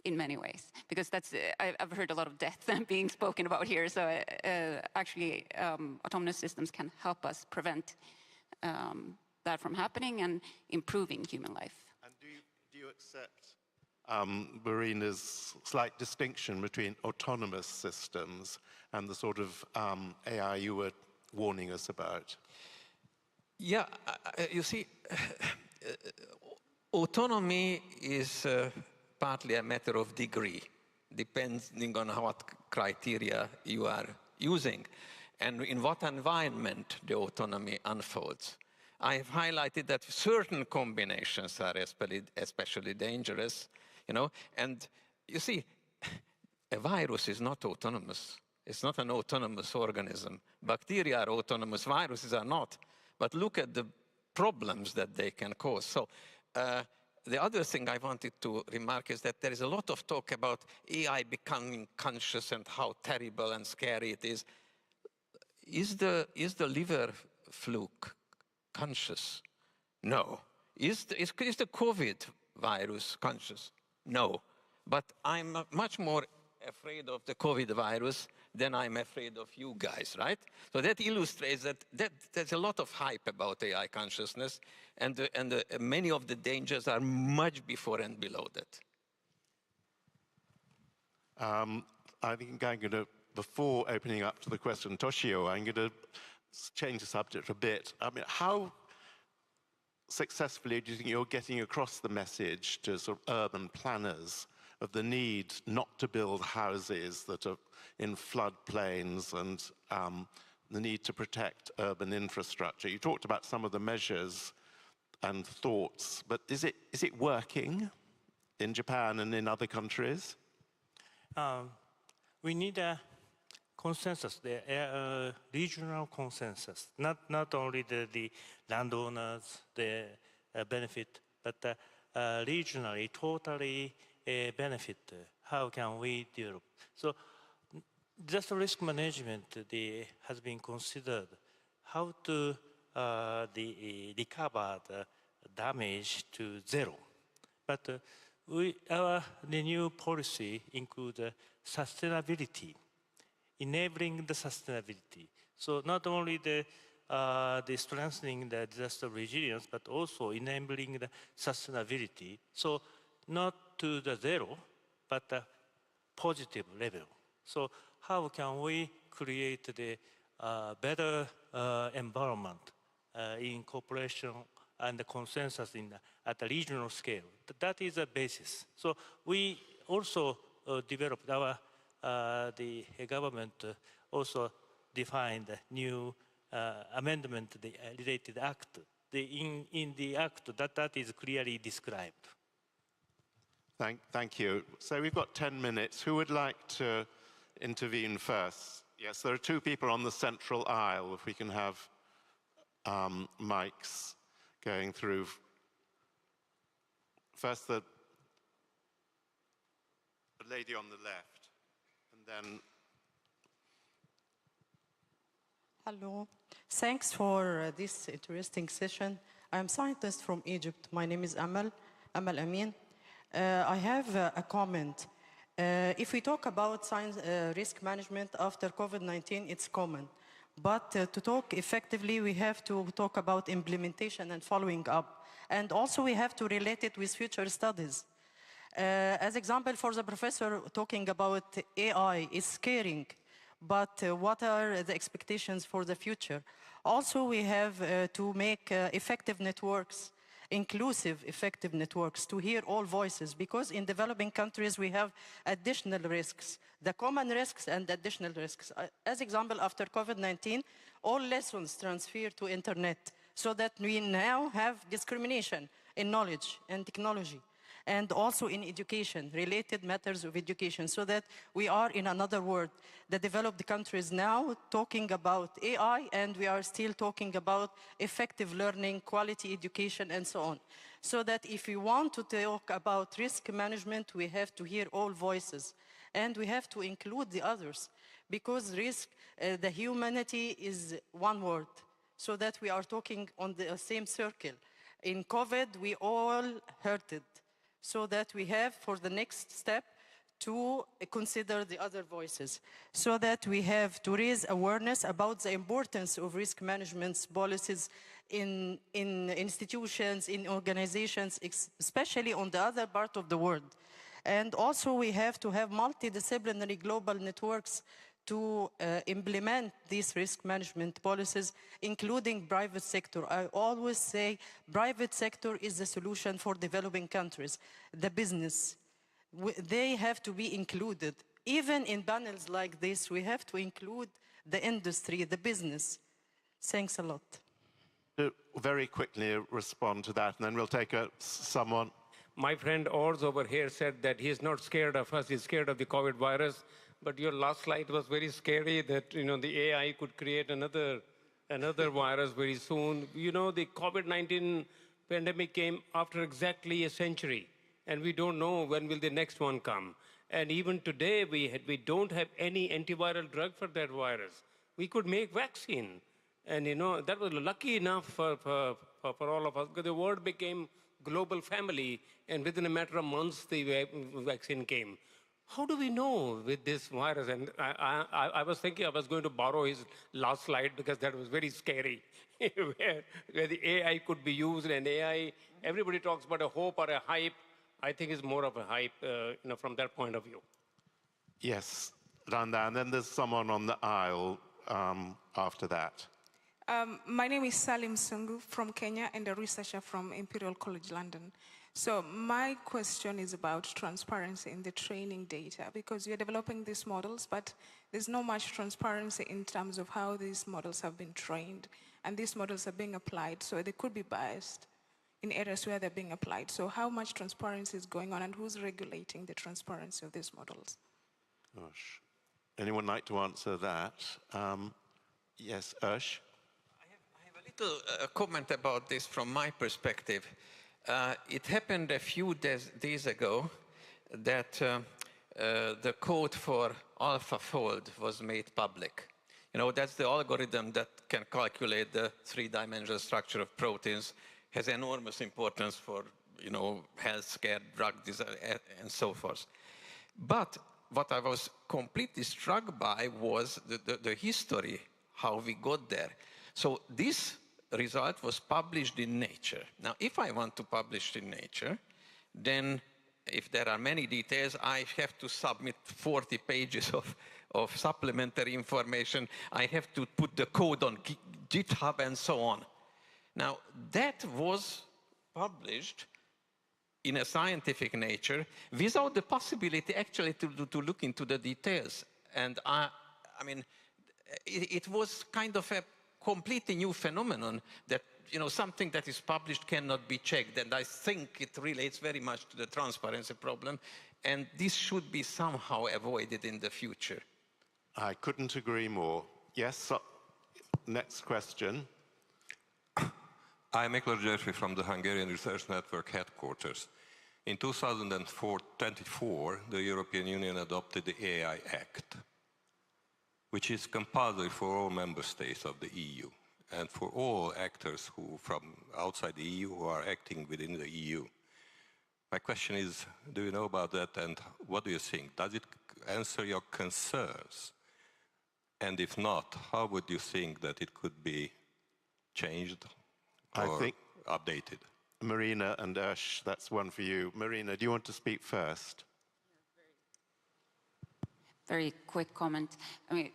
Speaker 6: in many ways. Because I've heard a lot of death being spoken about here. So actually, autonomous systems can help us prevent that from happening and improving human life.
Speaker 1: And do you accept Marina's slight distinction between autonomous systems and the sort of AI you were warning us about?
Speaker 5: Yeah, you see, autonomy is partly a matter of degree, depending on what criteria you are using and in what environment the autonomy unfolds. I have highlighted that certain combinations are especially dangerous, and you see, a virus is not autonomous. It's not an autonomous organism. Bacteria are autonomous, viruses are not. But look at the problems that they can cause. So the other thing I wanted to remark is that there is a lot of talk about AI becoming conscious and how terrible and scary it is. Is the liver fluke conscious? No. Is the COVID virus conscious? No. But I'm much more afraid of the COVID virus than I'm afraid of you guys, right? So that illustrates that there's a lot of hype about AI consciousness, and many of the dangers are much before and below that.
Speaker 1: I think I'm going to, before opening up to the question, Toshio, I'm going to change the subject a bit. I mean, how successfully do you think you're getting across the message to sort of urban planners of the need not to build houses that are in floodplains and the need to protect urban infrastructure? You talked about some of the measures and thoughts, but is it working in Japan and in other countries?
Speaker 3: We need a consensus, the regional consensus, not only the landowners, the benefit, but regionally, totally benefit. How can we develop? So just risk management has been considered how to recover the damage to zero. But the new policy includes sustainability, enabling the sustainability. So not only the strengthening the disaster resilience, but also enabling the sustainability. So not to the zero, but a positive level. So how can we create the better environment in cooperation and the consensus at the regional scale? That is a basis. So we also developed the government also defined a new amendment, the related act. In the act, that is clearly described.
Speaker 1: Thank you. So we've got 10 minutes. Who would like to intervene first? Yes, there are two people on the central aisle. If we can have mics going through. First, the lady on the left, and then...
Speaker 7: Hello. Thanks for this interesting session. I'm a scientist from Egypt. My name is Amal Amin. I have a comment. If we talk about science, risk management after COVID-19, it's common. But to talk effectively, we have to talk about implementation and following up. And also we have to relate it with future studies. As example, for the professor talking about AI is scaring, but what are the expectations for the future? Also, we have to make effective networks, inclusive, effective networks, to hear all voices, because in developing countries we have additional risks, the common risks and additional risks. As example, after COVID-19, all lessons transfer to internet, so that we now have discrimination in knowledge and technology, and also in education, related matters of education, so that we are in another world. The developed countries now talking about AI, and we are still talking about effective learning, quality education, and so on. So that if we want to talk about risk management, we have to hear all voices, and we have to include the others, because risk, the humanity is one word, so that we are talking on the same circle. In COVID, we all hurted. So that we have, for the next step, to consider the other voices. So that we have to raise awareness about the importance of risk management policies in institutions, in organizations, especially on the other part of the world. And also we have to have multidisciplinary global networks to implement these risk management policies, including private sector. I always say private sector is the solution for developing countries. The business, they have to be included. Even in panels like this, we have to include the industry, the business. Thanks a lot.
Speaker 1: Very quickly respond to that, and then we'll take someone.
Speaker 4: My friend Ors over here said that he's not scared of us, he's scared of the COVID virus. But your last slide was very scary, that the AI could create another virus very soon. The COVID-19 pandemic came after exactly a century, and we don't know when will the next one come. And even today, we don't have any antiviral drug for that virus. We could make vaccine, and that was lucky enough for all of us, because the world became global family, and within a matter of months, the vaccine came. How do we know with this virus? And I was thinking I was going to borrow his last slide, because that was very scary, where the AI could be used. And AI, everybody talks about a hope or a hype. I think it's more of a hype from that point of view.
Speaker 1: Yes, Randa, and then there's someone on the aisle after that.
Speaker 8: My name is Salim Sungu from Kenya and a researcher from Imperial College London. So my question is about transparency in the training data, because you're developing these models, but there's not much transparency in terms of how these models have been trained, and these models are being applied, so they could be biased in areas where they're being applied. So how much transparency is going on, and who's regulating the transparency of these models?
Speaker 1: Gosh. Anyone like to answer that? Yes, Ursh?
Speaker 5: I have a little comment about this from my perspective. It happened a few days ago that the code for AlphaFold was made public. You know, that's the algorithm that can calculate the three-dimensional structure of proteins, has enormous importance for, you know, healthcare, drug design, and so forth. But what I was completely struck by was the history, how we got there. So this result was published in Nature. Now, if I want to publish in Nature, then if there are many details, I have to submit 40 pages of supplementary information. I have to put the code on GitHub and so on. Now, that was published in a scientific Nature without the possibility actually to look into the details. And I mean, it was kind of a completely new phenomenon that, you know, something that is published cannot be checked. And I think it relates very much to the transparency problem. And this should be somehow avoided in the future.
Speaker 1: I couldn't agree more. Yes, next question.
Speaker 9: I'm Ekler Györfi from the Hungarian Research Network headquarters. In 2024, the European Union adopted the AI Act, which is compulsory for all member states of the EU and for all actors who from outside the EU who are acting within the EU. My question is, do you know about that, and what do you think? Does it answer your concerns? And if not, how would you think that it could be changed or updated?
Speaker 1: Marina and Ursh, that's one for you. Marina, do you want to speak first?
Speaker 6: Very quick comment. I mean,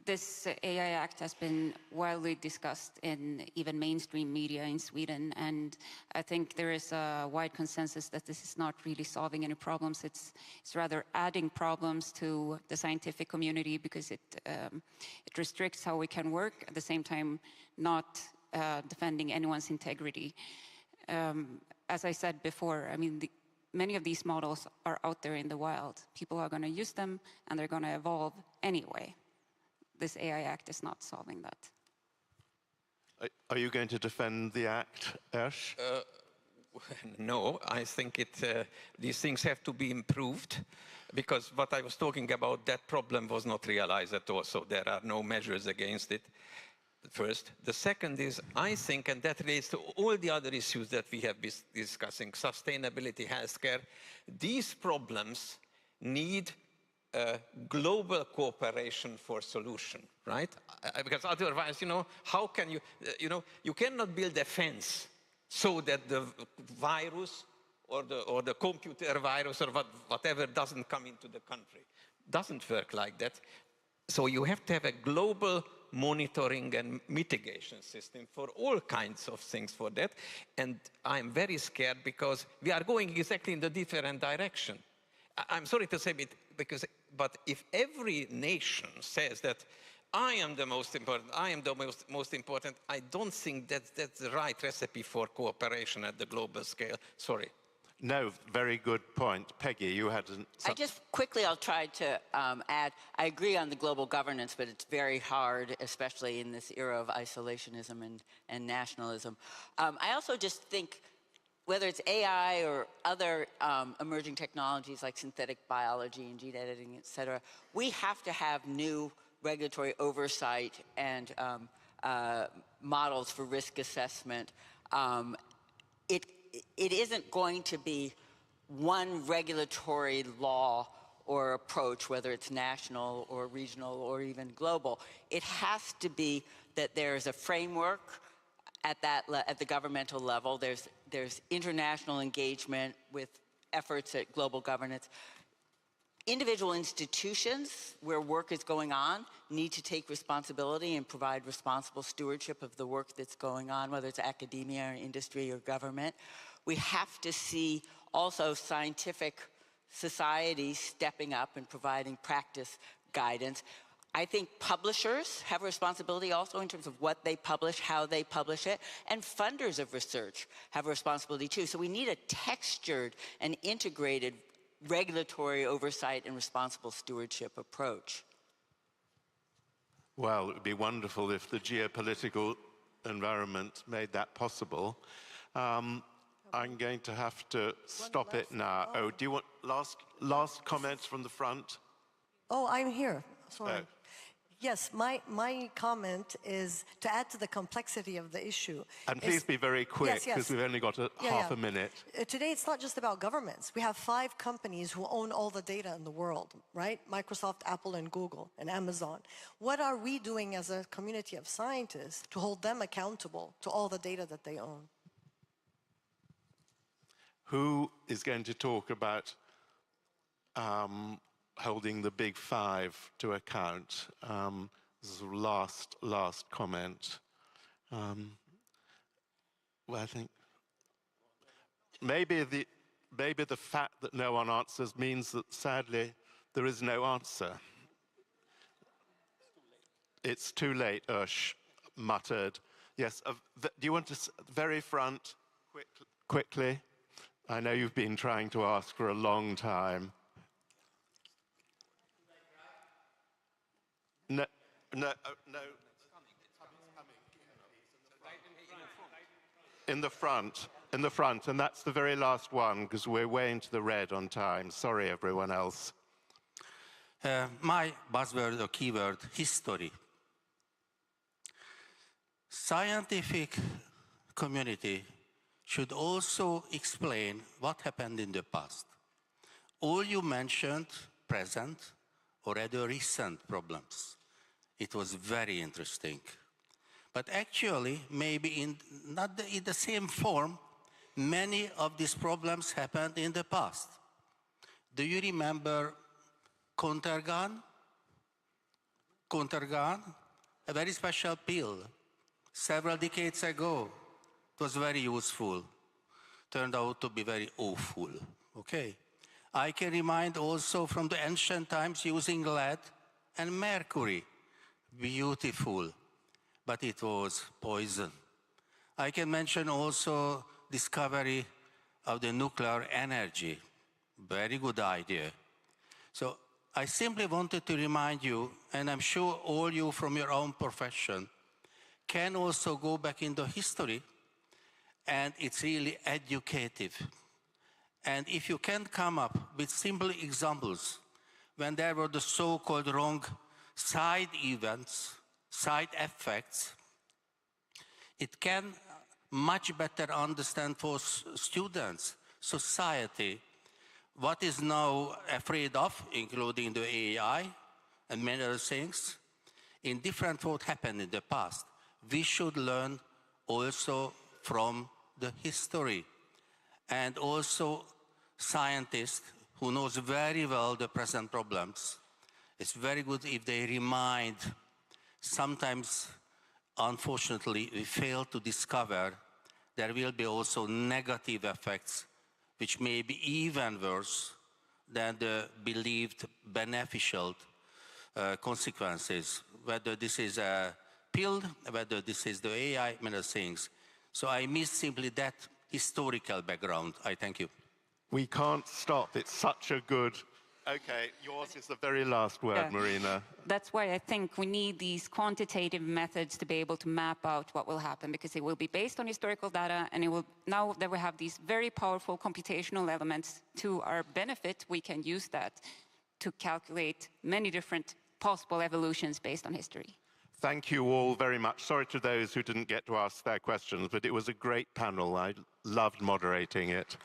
Speaker 6: this AI Act has been widely discussed in even mainstream media in Sweden, and I think there is a wide consensus that this is not really solving any problems. It's rather adding problems to the scientific community because it restricts how we can work, at the same time not defending anyone's integrity. As I said before, I mean, many of these models are out there in the wild. People are going to use them, and they're going to evolve anyway. This AI Act is not solving that.
Speaker 1: Are you going to defend the Act, Ursh?
Speaker 5: No, I think these things have to be improved, because what I was talking about, that problem was not realized at all, so there are no measures against it. First. The second is, I think, and that relates to all the other issues that we have been discussing, sustainability, healthcare, these problems need global cooperation for solution, right? Because otherwise, you know, how can you, you cannot build a fence so that the virus or the computer virus or whatever doesn't come into the country. Doesn't work like that. So you have to have a global monitoring and mitigation system for all kinds of things for that. And I'm very scared because we are going exactly in the different direction. I'm sorry to say it, but if every nation says that I am the most important, I am the most important, I don't think that's the right recipe for cooperation at the global scale. Sorry.
Speaker 1: No, very good point. Peggy, you had...
Speaker 2: I'll try to add, I agree on the global governance, but it's very hard, especially in this era of isolationism and nationalism. I also just think, whether it's AI or other emerging technologies like synthetic biology and gene editing, et cetera, we have to have new regulatory oversight and models for risk assessment. It isn't going to be one regulatory law or approach, whether it's national or regional or even global. It has to be that there's a framework at the governmental level. There's international engagement with efforts at global governance. Individual institutions where work is going on need to take responsibility and provide responsible stewardship of the work that's going on, whether it's academia or industry or government. We have to see also scientific societies stepping up and providing practice guidance. I think publishers have a responsibility also in terms of what they publish, how they publish it, and funders of research have a responsibility too. So we need a textured and integrated regulatory oversight and responsible stewardship approach.
Speaker 1: Well, it would be wonderful if the geopolitical environment made that possible. I'm going to have to stop it now. Oh, do you want last comments from the front?
Speaker 10: Oh, I'm here. Sorry.
Speaker 1: Oh.
Speaker 10: Yes, my comment is to add to the complexity of the issue.
Speaker 1: And please be very quick, because we've only got half a minute.
Speaker 10: Today, it's not just about governments. We have 5 companies who own all the data in the world, right? Microsoft, Apple, and Google, and Amazon. What are we doing as a community of scientists to hold them accountable to all the data that they own?
Speaker 1: Who is going to talk about holding the big 5 to account? This is a last comment. Well, I think maybe the fact that no one answers means that sadly there is no answer. It's too late, Ush muttered. Yes, do you want to, very front, quickly? I know you've been trying to ask for a long time. No. In the front, and that's the very last one, because we're way into the red on time. Sorry, everyone else.
Speaker 11: My buzzword or keyword, history. Scientific community should also explain what happened in the past. All you mentioned, present, or rather recent problems. It was very interesting. But actually, maybe not in the same form, many of these problems happened in the past. Do you remember Contergan? Contergan, a very special pill. Several decades ago, it was very useful. Turned out to be very awful, okay? I can remind also from the ancient times using lead and mercury. Beautiful, but it was poison. I can mention also discovery of the nuclear energy. Very good idea. So I simply wanted to remind you, and I'm sure all you from your own profession can also go back into history, and it's really educative. And if you can come up with simple examples when there were the so-called wrong side events, side effects, it can much better understand for students, society, what is now afraid of, including the AI and many other things, in different what happened in the past. We should learn also from the history. And also scientists who knows very well the present problems. It's very good if they remind. Sometimes, unfortunately, we fail to discover there will be also negative effects which may be even worse than the believed beneficial consequences, whether this is a pill, whether this is the AI, many things. So I miss simply that historical background. I thank you.
Speaker 1: We can't stop. It's such a good... Okay, yours is the very last word, Marina.
Speaker 6: That's why I think we need these quantitative methods to be able to map out what will happen, because it will be based on historical data, and it will, now that we have these very powerful computational elements to our benefit, we can use that to calculate many different possible evolutions based on history.
Speaker 1: Thank you all very much. Sorry to those who didn't get to ask their questions, but it was a great panel. I loved moderating it.